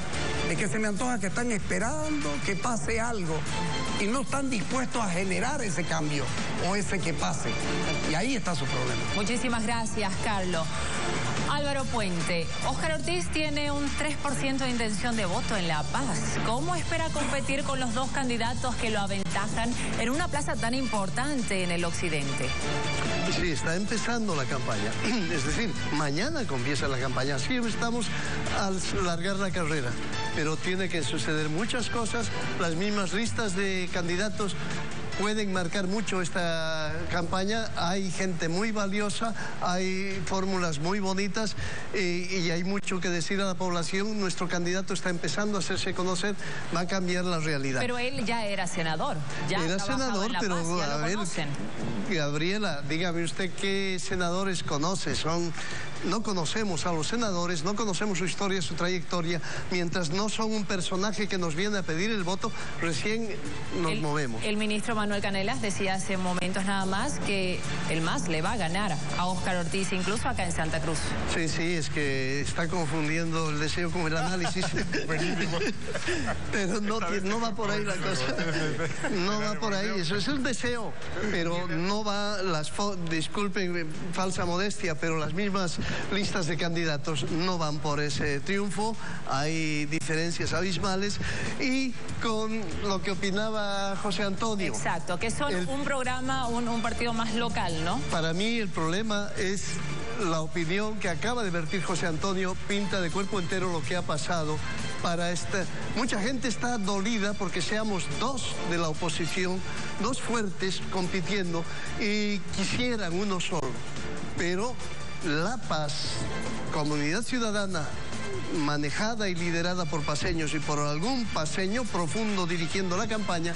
es que se me antoja que están esperando que pase algo y no están dispuestos a generar ese cambio o ese que pase. Y ahí está su problema. Muchísimas gracias, Carlos. Álvaro Puente, Óscar Ortiz tiene un 3% de intención de voto en La Paz. ¿Cómo espera competir con los dos candidatos que lo aventajan en una plaza tan importante en el occidente? Sí, está empezando la campaña. Es decir, mañana comienza la campaña. Así estamos al largar la carrera. Pero tiene que suceder muchas cosas. Las mismas listas de candidatos pueden marcar mucho esta campaña. Hay gente muy valiosa, hay fórmulas muy bonitas y hay mucho que decir a la población. Nuestro candidato está empezando a hacerse conocer, va a cambiar la realidad. Pero él ya era senador. Ya era senador, pero a ver, Gabriela, dígame usted qué senadores conoce. No conocemos a los senadores, no conocemos su historia, su trayectoria. Mientras no son un personaje que nos viene a pedir el voto, recién nos movemos. El ministro Manuel Canelas decía hace momentos nada más que el MAS le va a ganar a Óscar Ortiz, incluso acá en Santa Cruz. Sí, es que está confundiendo el deseo con el análisis. Pero no va por ahí la cosa. No va por ahí, eso es un deseo, pero no va, disculpen, falsa modestia, pero las mismas listas de candidatos no van por ese triunfo. Hay diferencias abismales. Y con lo que opinaba José Antonio. Exacto, que son un programa, un partido más local, ¿no? Para mí el problema es la opinión que acaba de vertir José Antonio. Pinta de cuerpo entero lo que ha pasado para mucha gente está dolida porque seamos dos de la oposición, dos fuertes compitiendo y quisieran uno solo. Pero La Paz, Comunidad Ciudadana, manejada y liderada por paceños y por algún paceño profundo dirigiendo la campaña,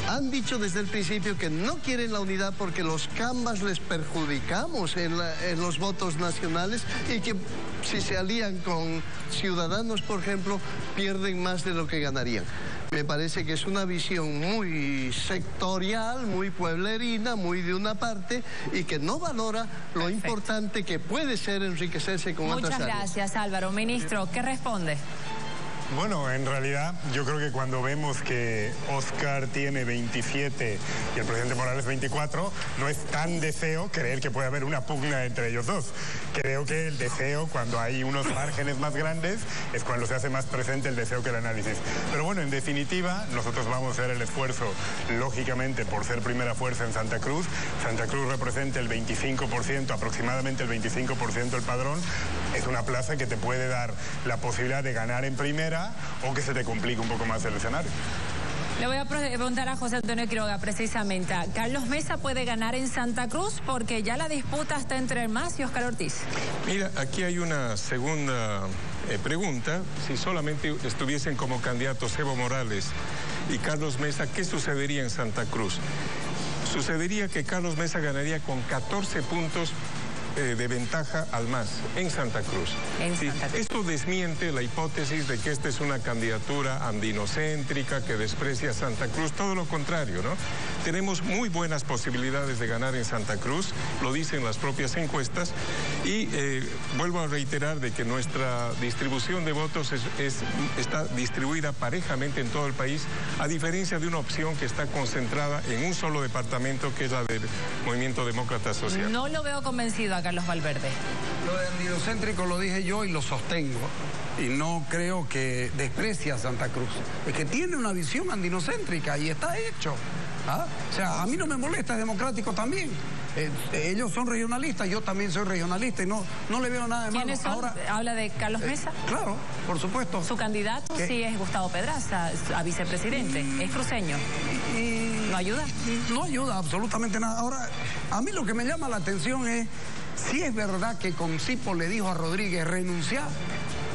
han dicho desde el principio que no quieren la unidad porque los cambas les perjudicamos en los votos nacionales y que si se alían con Ciudadanos, por ejemplo, pierden más de lo que ganarían. Me parece que es una visión muy sectorial, muy pueblerina, muy de una parte y que no valora lo importante que puede ser enriquecerse con otras áreas. Muchas gracias, Álvaro. Ministro, ¿qué responde? Bueno, en realidad yo creo que cuando vemos que Oscar tiene 27 y el presidente Morales 24, no es tan deseo creer que puede haber una pugna entre ellos dos. Creo que el deseo, cuando hay unos márgenes más grandes, es cuando se hace más presente el deseo que el análisis. Pero bueno, en definitiva, nosotros vamos a hacer el esfuerzo, lógicamente, por ser primera fuerza en Santa Cruz. Santa Cruz representa el 25%, aproximadamente el 25% del padrón. Es una plaza que te puede dar la posibilidad de ganar en primera o que se te complique un poco más el escenario. Le voy a preguntar a José Antonio Quiroga precisamente. ¿Carlos Mesa puede ganar en Santa Cruz? Porque ya la disputa está entre el MAS y Oscar Ortiz. Mira, aquí hay una segunda pregunta. Si solamente estuviesen como candidatos Evo Morales y Carlos Mesa, ¿qué sucedería en Santa Cruz? Sucedería que Carlos Mesa ganaría con 14 puntos de ventaja al MAS en Santa Cruz. Esto desmiente la hipótesis de que esta es una candidatura andinocéntrica que desprecia a Santa Cruz, todo lo contrario, ¿no? Tenemos muy buenas posibilidades de ganar en Santa Cruz, lo dicen las propias encuestas, y vuelvo a reiterar de que nuestra distribución de votos está distribuida parejamente en todo el país, a diferencia de una opción que está concentrada en un solo departamento, que es la del Movimiento Demócrata Social. No lo veo convencido a Carlos Valverde. Lo de andinocéntrico lo dije yo y lo sostengo. Y no creo que desprecie a Santa Cruz. Es que tiene una visión andinocéntrica y está hecho. ¿Ah? O sea, a mí no me molesta, es democrático también. Ellos son regionalistas, yo también soy regionalista y no le veo nada de malo. ¿Quiénes son? Ahora, ¿habla de Carlos Mesa? Claro, por supuesto. Su candidato sí es Gustavo Pedraza, a vicepresidente. Es cruceño. ¿No ayuda? No ayuda absolutamente nada. Ahora, a mí lo que me llama la atención es si es verdad que Concipo le dijo a Rodríguez renunciar.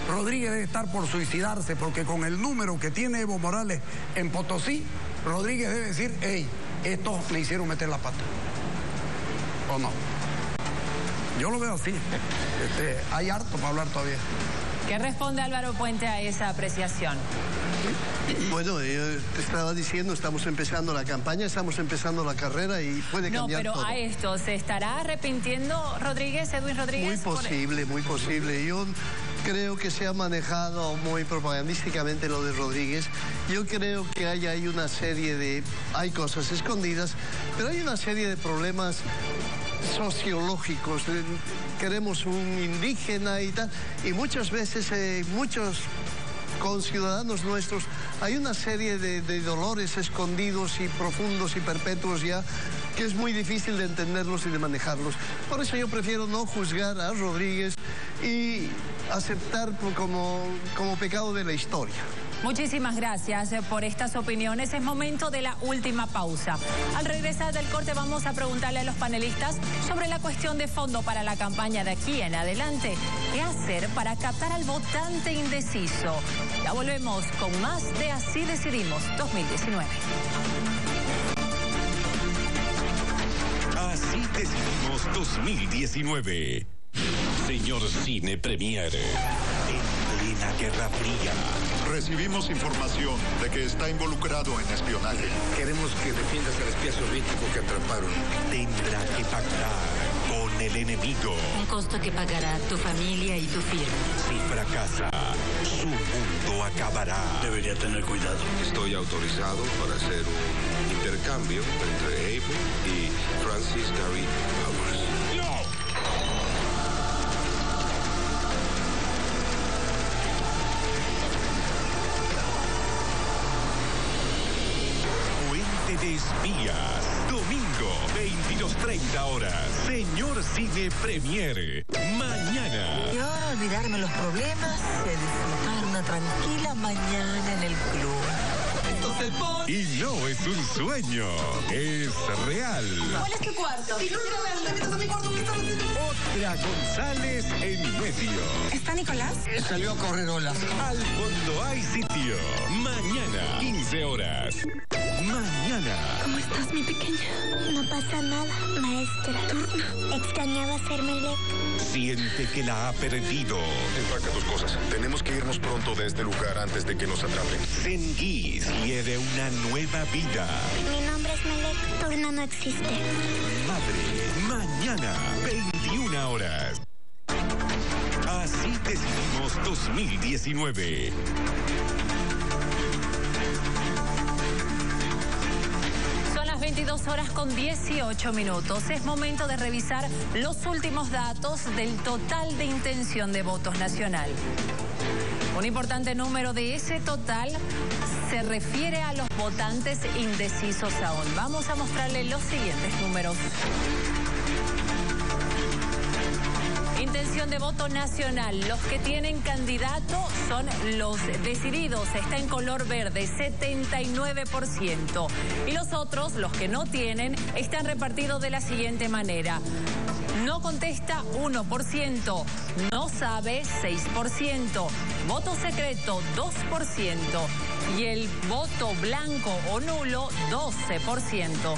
Rodríguez debe estar por suicidarse porque con el número que tiene Evo Morales en Potosí, Rodríguez debe decir, hey, estos le hicieron meter la pata. ¿O no? Yo lo veo así. Hay harto para hablar todavía. ¿Qué responde Álvaro Puente a esa apreciación? Bueno, yo te estaba diciendo, estamos empezando la campaña, estamos empezando la carrera y puede cambiar todo. No, pero a esto, ¿se estará arrepintiendo Edwin Rodríguez? Muy posible. Yo creo que se ha manejado muy propagandísticamente lo de Rodríguez. Yo creo que hay una serie de... Hay cosas escondidas, pero hay una serie de problemas sociológicos. Queremos un indígena y tal, y muchas veces muchos conciudadanos nuestros hay una serie de dolores escondidos y profundos y perpetuos ya que es muy difícil de entenderlos y de manejarlos. Por eso yo prefiero no juzgar a Rodríguez y aceptar como pecado de la historia. Muchísimas gracias por estas opiniones. Es momento de la última pausa. Al regresar del corte vamos a preguntarle a los panelistas sobre la cuestión de fondo para la campaña de aquí en adelante. ¿Qué hacer para captar al votante indeciso? Ya volvemos con más de Así Decidimos 2019. Así Decidimos 2019. Señor Cine Premier. En plena Guerra Fría. Recibimos información de que está involucrado en espionaje. Queremos que defiendas al espía soviético que atraparon. Tendrá que pactar con el enemigo. Un costo que pagará tu familia y tu firma. Si fracasa, su mundo acabará. Debería tener cuidado. Estoy autorizado para hacer un intercambio entre Abel y Francis Gary Powers. De espías, domingo, 22:30 horas. Señor Cine Premier, mañana. Y ahora olvidarme los problemas y disfrutar una tranquila mañana en el club. Y no es un sueño, es real. ¿Cuál es tu cuarto? Otra González en medio. ¿Está Nicolás? Salió a correr olas. Al fondo hay sitio. Mañana, 15 horas. Mañana. ¿Cómo estás, mi pequeña? No pasa nada, maestra. Extrañaba ser Melec. Siente que la ha perdido. Empaca tus cosas. Tenemos que irnos pronto de este lugar antes de que nos atrapen. Zengiz quiere una nueva vida. Mi nombre es Melec. Turna no existe. Madre, mañana, 21 horas. Así Decidimos Unidos 2019. Son las 22 horas con 18 minutos. Es momento de revisar los últimos datos del total de intención de votos nacional. Un importante número de ese total se refiere a los votantes indecisos aún. Vamos a mostrarle los siguientes números. Intención de voto nacional. Los que tienen candidato son los decididos. Está en color verde, 79%. Y los otros, los que no tienen, están repartidos de la siguiente manera. No contesta 1%, no sabe 6%, voto secreto 2% y el voto blanco o nulo 12%.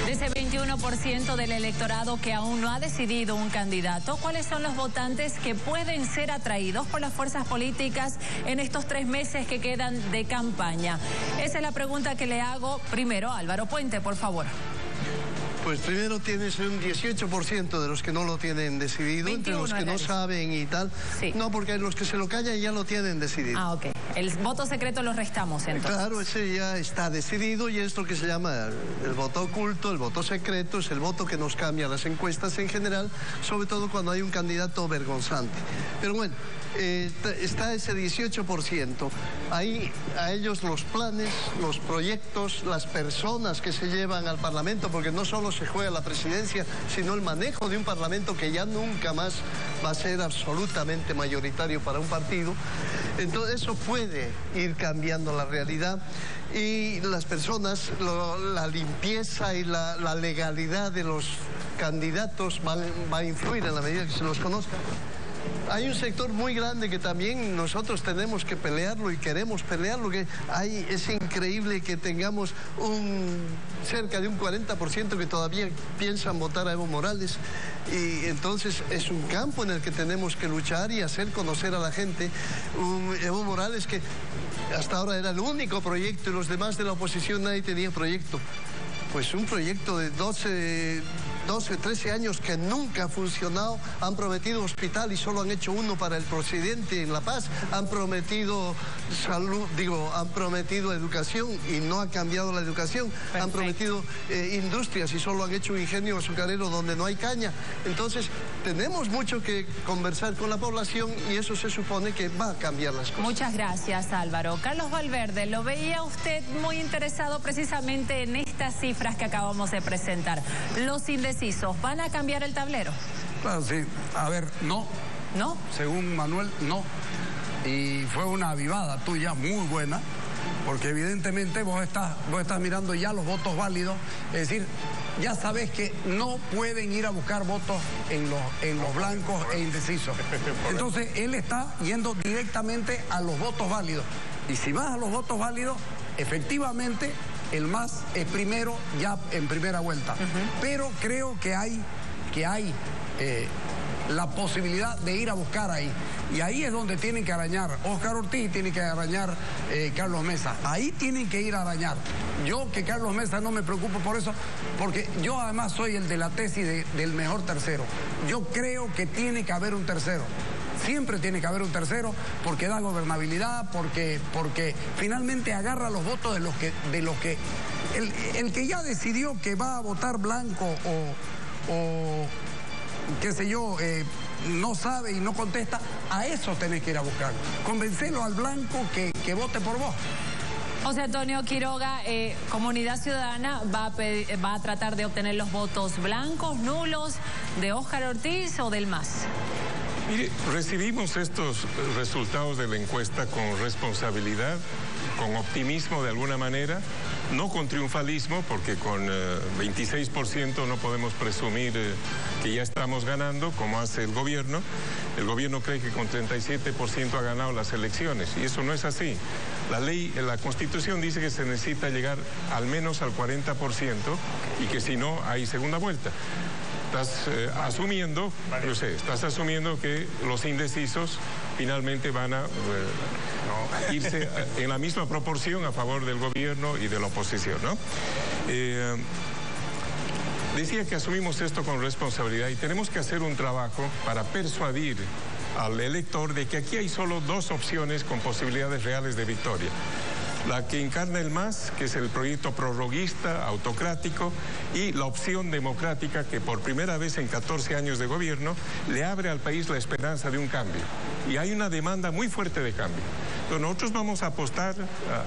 Ese 21% del electorado que aún no ha decidido un candidato, ¿cuáles son los votantes que pueden ser atraídos por las fuerzas políticas en estos 3 meses que quedan de campaña? Esa es la pregunta que le hago primero a Álvaro Puente, por favor. Pues primero tienes un 18% de los que no lo tienen decidido, entre los que no saben y tal. Sí. No, porque los que se lo callan ya lo tienen decidido. Ah, ok. El voto secreto lo restamos entonces. Claro, ese ya está decidido y es lo que se llama el voto oculto, el voto secreto, es el voto que nos cambia las encuestas en general, sobre todo cuando hay un candidato vergonzante. Pero bueno, está ese 18%. Ahí a ellos los planes, los proyectos, las personas que se llevan al Parlamento, porque no solo se juega la presidencia, sino el manejo de un Parlamento que ya nunca más va a ser absolutamente mayoritario para un partido. Entonces eso puede ir cambiando la realidad y las personas, la limpieza y la legalidad de los candidatos va a influir en la medida que se los conozca. Hay un sector muy grande que también nosotros tenemos que pelearlo y queremos pelearlo, que es increíble que tengamos cerca de un 40% que todavía piensan votar a Evo Morales, y entonces es un campo en el que tenemos que luchar y hacer conocer a la gente. Evo Morales, que hasta ahora era el único proyecto y los demás de la oposición nadie tenía proyecto. Pues un proyecto de 12, 13 años que nunca ha funcionado. Han prometido hospital y solo han hecho uno para el presidente en La Paz. Han prometido salud, han prometido educación y no ha cambiado la educación. Perfecto. Han prometido industrias y solo han hecho un ingenio azucarero donde no hay caña. Entonces, tenemos mucho que conversar con la población y eso se supone que va a cambiar las cosas. Muchas gracias, Álvaro. Carlos Valverde, lo veía usted muy interesado precisamente en estas cifras que acabamos de presentar. Los indecisos, ¿van a cambiar el tablero? Claro, sí. A ver, no. ¿No? Según Manuel, no. Y fue una avivada tuya muy buena, porque evidentemente vos estás mirando ya los votos válidos, es decir, ya sabes que no pueden ir a buscar votos en los blancos e indecisos. Entonces, él está yendo directamente a los votos válidos. Y si vas a los votos válidos, efectivamente, el MAS es primero ya en primera vuelta. Pero creo que hay la posibilidad de ir a buscar ahí. Y ahí es donde tienen que arañar Óscar Ortiz y tiene que arañar Carlos Mesa. Ahí tienen que ir a arañar. Yo, que Carlos Mesa, no me preocupo por eso, porque yo además soy el de la tesis del mejor tercero. Yo creo que tiene que haber un tercero. Siempre tiene que haber un tercero porque da gobernabilidad, porque finalmente agarra los votos de los que el que ya decidió que va a votar blanco o qué sé yo, no sabe y no contesta, a eso tenés que ir a buscar. Convencelo al blanco que vote por vos. José Antonio Quiroga, Comunidad Ciudadana va a tratar de obtener los votos blancos, nulos, de Óscar Ortiz o del MAS. Mire, recibimos estos resultados de la encuesta con responsabilidad, con optimismo de alguna manera, no con triunfalismo, porque con 26% no podemos presumir que ya estamos ganando, como hace el gobierno. El gobierno cree que con 37% ha ganado las elecciones, y eso no es así. La ley, la Constitución dice que se necesita llegar al menos al 40% y que si no, hay segunda vuelta. estás asumiendo, yo sé, estás asumiendo que los indecisos finalmente van a irse en la misma proporción a favor del gobierno y de la oposición, ¿no? Decía que asumimos esto con responsabilidad y tenemos que hacer un trabajo para persuadir al elector de que aquí hay solo dos opciones con posibilidades reales de victoria. La que encarna el MAS, que es el proyecto prorroguista, autocrático, y la opción democrática que por primera vez en 14 años de gobierno le abre al país la esperanza de un cambio. Y hay una demanda muy fuerte de cambio. Entonces nosotros vamos a apostar,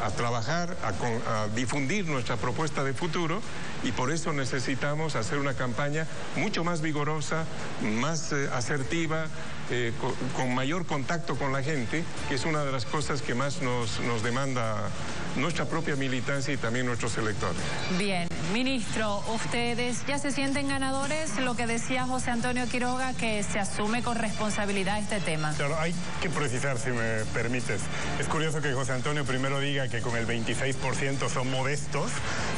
a trabajar, a difundir nuestra propuesta de futuro y por eso necesitamos hacer una campaña mucho más vigorosa, más asertiva, con mayor contacto con la gente, que es una de las cosas que más nos demanda nuestra propia militancia y también nuestros electores. Bien, ministro, ¿ustedes ya se sienten ganadores? Lo que decía José Antonio Quiroga, que se asume con responsabilidad este tema. Claro, hay que precisar, si me permites. Es curioso que José Antonio primero diga que con el 26% son modestos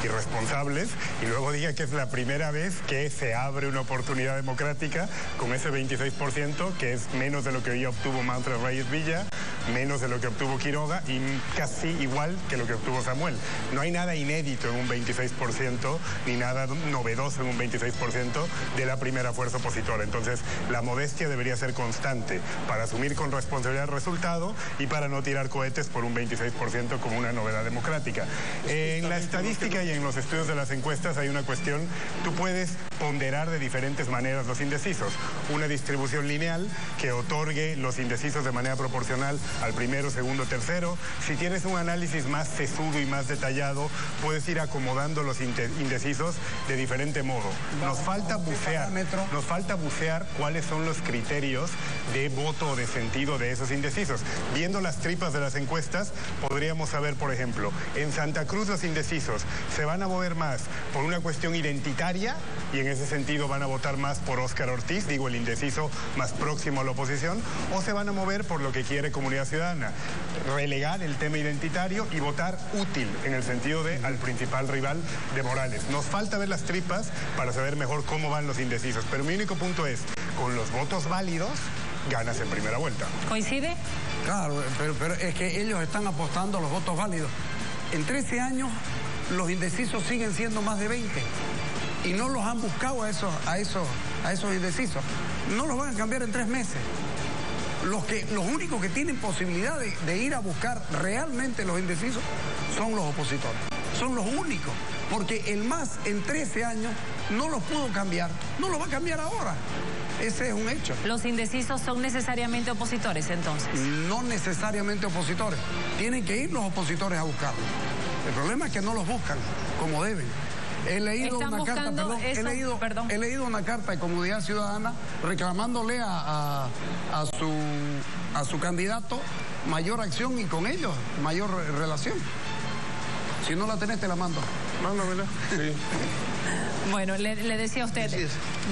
y responsables, y luego diga que es la primera vez que se abre una oportunidad democrática con ese 26%, que es menos de lo que hoy obtuvo Manfred Reyes Villa, menos de lo que obtuvo Quiroga y casi igual que lo que obtuvo Samuel. No hay nada inédito en un 26%, ni nada novedoso en un 26% de la primera fuerza opositora. Entonces, la modestia debería ser constante para asumir con responsabilidad el resultado y para no tirar cohetes por un 26% como una novedad democrática. En la estadística y en los estudios de las encuestas hay una cuestión, tú puedes ponderar de diferentes maneras los indecisos. Una distribución lineal que otorgue los indecisos de manera proporcional al primero, segundo, tercero. Si tienes un análisis más sesudo y más detallado, puedes ir acomodando los indecisos de diferente modo. Nos falta bucear cuáles son los criterios de voto o de sentido de esos indecisos. Viendo las tripas de las encuestas, podríamos saber, por ejemplo, en Santa Cruz los indecisos se van a mover más por una cuestión identitaria y en ese sentido van a votar más por Óscar Ortiz, digo el indeciso más próximo a la oposición, o se van a mover por lo que quiere Comunidad Ciudadana, relegar el tema identitario y votar útil en el sentido de al principal rival de Morales. Nos falta ver las tripas para saber mejor cómo van los indecisos, pero mi único punto es, con los votos válidos, ganas en primera vuelta. ¿Coincide? Claro, pero es que ellos están apostando a los votos válidos. En 13 años los indecisos siguen siendo más de 20 y no los han buscado a esos indecisos. No los van a cambiar en 3 meses. Los únicos que tienen posibilidad de ir a buscar realmente los indecisos son los opositores. Son los únicos, porque el MAS en 13 años no los pudo cambiar, no los va a cambiar ahora. Ese es un hecho. ¿Los indecisos son necesariamente opositores entonces? No necesariamente opositores. Tienen que ir los opositores a buscarlos. El problema es que no los buscan como deben. He leído una carta de Comunidad Ciudadana reclamándole a su candidato mayor acción y con ellos mayor relación. Si no la tenés, te la mando. Mándamela. Sí. Bueno, le decía a usted,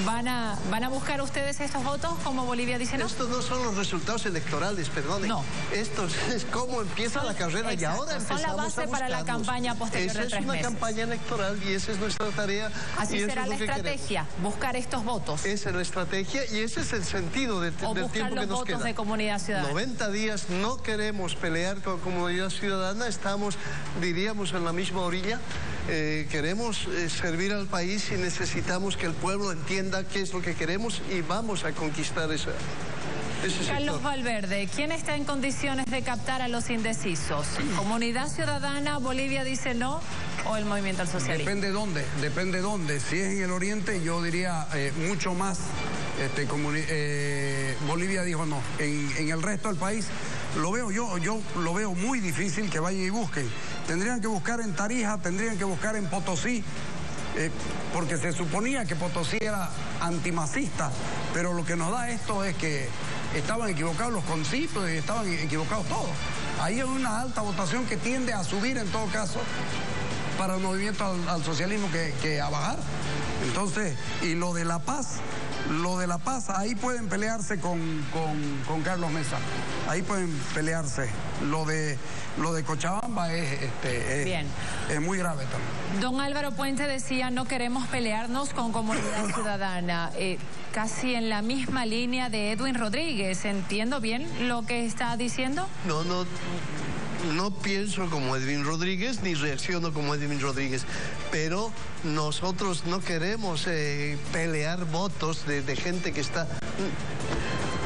¿van a buscar ustedes estos votos como Bolivia dice no? Estos no son los resultados electorales, perdón. No. Esto es cómo empieza la carrera y ahora empezamos a son la base para la campaña posterior de 3 meses. Esa es una campaña electoral y esa es nuestra tarea. Así será la estrategia, buscar estos votos. Esa es la estrategia y ese es el sentido del tiempo que nos queda. O buscar los votos de Comunidad Ciudadana. 90 días, no queremos pelear con Comunidad Ciudadana, estamos, diríamos, en la misma orilla. Queremos servir al país y necesitamos que el pueblo entienda qué es lo que queremos y vamos a conquistar ese Carlos Valverde, ¿quién está en condiciones de captar a los indecisos? ¿Comunidad Ciudadana, Bolivia dice no o el Movimiento al Socialismo? Depende dónde. Si es en el oriente, yo diría mucho más. Bolivia dijo no. En el resto del país lo veo yo lo veo muy difícil que vayan y busquen. Tendrían que buscar en Tarija, tendrían que buscar en Potosí, porque se suponía que Potosí era antimacista, pero lo que nos da esto es que estaban equivocados los conciptos y estaban equivocados todos. Ahí hay una alta votación que tiende a subir en todo caso para el movimiento al socialismo que a bajar. Entonces, y lo de La Paz, Lo de La Paz, ahí pueden pelearse con Carlos Mesa. Ahí pueden pelearse. Lo de Cochabamba es muy grave también. Don Álvaro Puente decía, no queremos pelearnos con Comunidad Ciudadana. Casi en la misma línea de Edwin Rodríguez. ¿Entiendo bien lo que está diciendo? No pienso como Edwin Rodríguez, ni reacciono como Edwin Rodríguez, pero nosotros no queremos pelear votos de gente que está...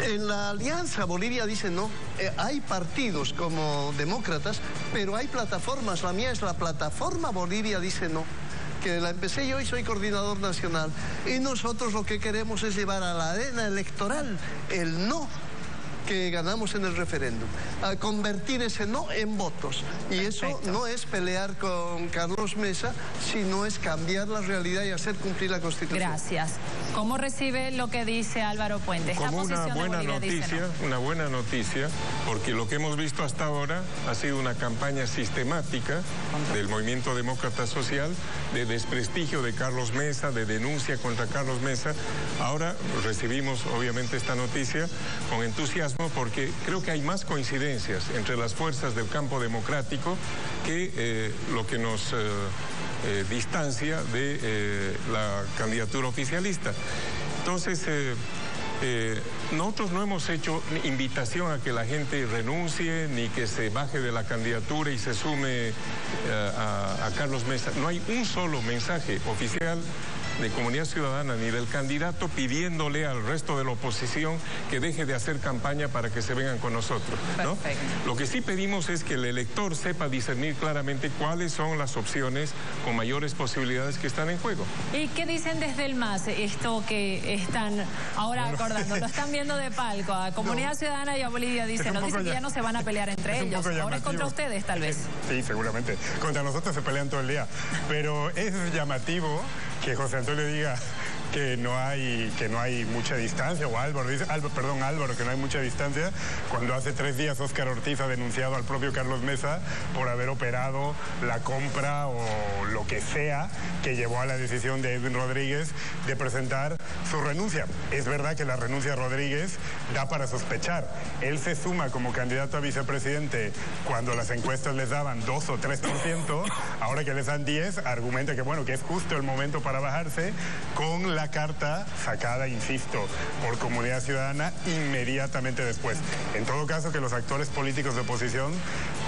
En la Alianza Bolivia dice no, hay partidos como demócratas, pero hay plataformas, la mía es la plataforma Bolivia dice no, que la empecé yo y soy coordinador nacional, y nosotros lo que queremos es llevar a la arena electoral el no que ganamos en el referéndum, a convertir ese no en votos. Y eso no es pelear con Carlos Mesa, sino es cambiar la realidad y hacer cumplir la Constitución. Gracias. ¿Cómo recibe lo que dice Álvaro Puente? Como una buena noticia, una buena noticia, porque lo que hemos visto hasta ahora ha sido una campaña sistemática del Movimiento Demócrata Social, de desprestigio de Carlos Mesa, de denuncia contra Carlos Mesa. Ahora recibimos obviamente esta noticia con entusiasmo, porque creo que hay más coincidencias entre las fuerzas del campo democrático que lo que nos distancia de la candidatura oficialista. Entonces, nosotros no hemos hecho invitación a que la gente renuncie ni que se baje de la candidatura y se sume a Carlos Mesa. No hay un solo mensaje oficial de Comunidad Ciudadana ni del candidato pidiéndole al resto de la oposición que deje de hacer campaña para que se vengan con nosotros, ¿no? Lo que sí pedimos es que el elector sepa discernir claramente cuáles son las opciones con mayores posibilidades que están en juego. ¿Y qué dicen desde el MAS, esto que están ahora acordando? Lo están viendo de palco. A Comunidad Ciudadana y a Bolivia dicen, nos dicen que ya no se van a pelear entre ellos. Ahora es contra ustedes, tal vez. Sí, seguramente. Contra nosotros se pelean todo el día. Pero es llamativo que José Antonio diga que no hay mucha distancia, o Álvaro, que no hay mucha distancia, cuando hace 3 días Óscar Ortiz ha denunciado al propio Carlos Mesa por haber operado la compra o lo que sea que llevó a la decisión de Edwin Rodríguez de presentar su renuncia. Es verdad que la renuncia de Rodríguez da para sospechar. Él se suma como candidato a vicepresidente cuando las encuestas les daban 2 o 3%, ahora que les dan 10, argumenta que bueno, que es justo el momento para bajarse, con la carta sacada, insisto, por Comunidad Ciudadana inmediatamente después. En todo caso, que los actores políticos de oposición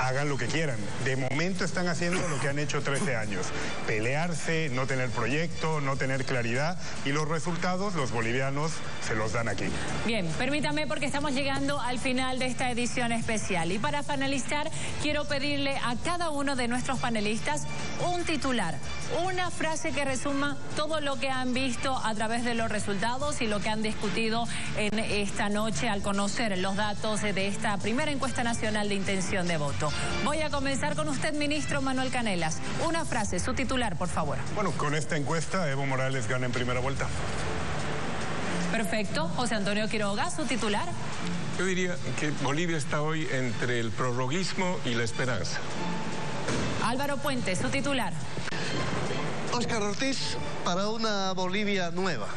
hagan lo que quieran. De momento están haciendo lo que han hecho 13 años. Pelearse, no tener proyecto, no tener claridad, y los resultados los bolivianos se los dan aquí. Bien, permítame porque estamos llegando al final de esta edición especial. Y para finalizar, quiero pedirle a cada uno de nuestros panelistas un titular, una frase que resuma todo lo que han visto a través de los resultados y lo que han discutido en esta noche al conocer los datos de esta primera encuesta nacional de intención de voto. Voy a comenzar con usted, ministro Manuel Canelas. Una frase, su titular, por favor. Bueno, con esta encuesta Evo Morales gana en primera vuelta. Perfecto. José Antonio Quiroga, su titular. Yo diría que Bolivia está hoy entre el prorroguismo y la esperanza. Álvaro Puente, su titular. Óscar Ortiz para una Bolivia nueva.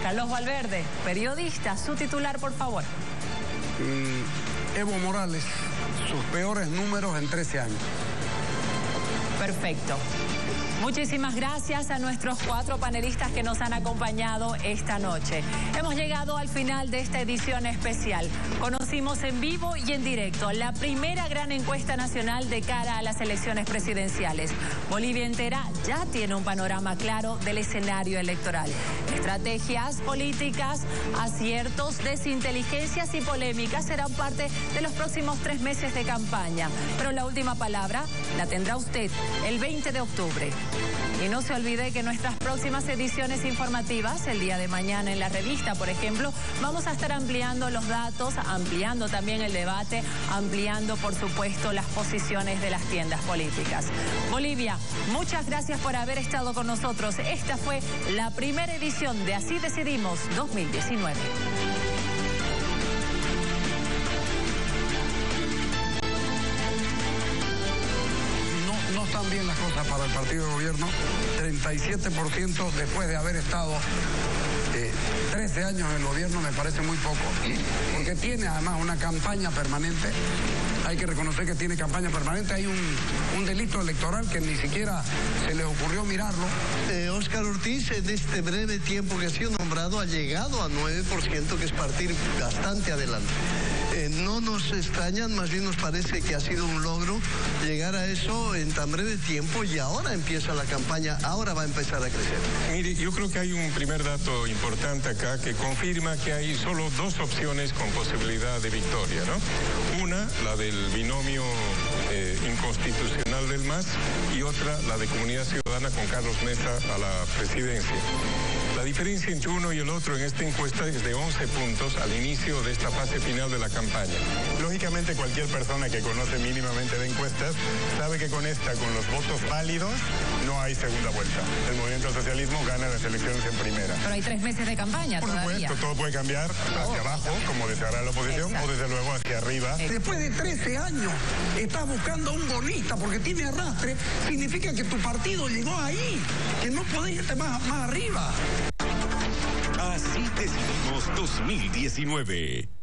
Carlos Valverde, periodista, su titular, por favor. Evo Morales, sus peores números en 13 años. Perfecto. Muchísimas gracias a nuestros 4 panelistas que nos han acompañado esta noche. Hemos llegado al final de esta edición especial. Conocimos en vivo y en directo la primera gran encuesta nacional de cara a las elecciones presidenciales. Bolivia entera ya tiene un panorama claro del escenario electoral. Estrategias políticas, aciertos, desinteligencias y polémicas serán parte de los próximos 3 meses de campaña. Pero la última palabra la tendrá usted el 20 de octubre. Y no se olvide que nuestras próximas ediciones informativas, el día de mañana en la revista, por ejemplo, vamos a estar ampliando los datos, ampliando también el debate, ampliando, por supuesto, las posiciones de las tiendas políticas. Bolivia, muchas gracias por haber estado con nosotros. Esta fue la primera edición de Así Decidimos 2019. No están bien las cosas para el partido de gobierno. 37% después de haber estado 13 años en el gobierno me parece muy poco, porque tiene además una campaña permanente. Hay que reconocer que tiene campaña permanente. Hay un delito electoral que ni siquiera se les ocurrió mirarlo. Óscar Ortiz, en este breve tiempo que ha sido nombrado, ha llegado a 9%, que es partir bastante adelante. No nos extrañan, más bien nos parece que ha sido un logro llegar a eso en tan breve tiempo, y ahora empieza la campaña, ahora va a empezar a crecer. Mire, yo creo que hay un primer dato importante acá que confirma que hay solo dos opciones con posibilidad de victoria, ¿no? Una, la del binomio inconstitucional del MAS, y otra, la de Comunidad Ciudadana con Carlos Mesa a la presidencia. La diferencia entre uno y el otro en esta encuesta es de 11 puntos al inicio de esta fase final de la campaña. Lógicamente, cualquier persona que conoce mínimamente de encuestas sabe que con los votos válidos, no hay segunda vuelta. El Movimiento al Socialismo gana las elecciones en primera. Pero hay 3 meses de campaña todavía. Por supuesto, todo puede cambiar hacia abajo, como deseará la oposición, o desde luego hacia arriba. Después de 13 años estás buscando un golista porque tiene arrastre, significa que tu partido llegó ahí, que no podés irte más arriba. Así decidimos 2019.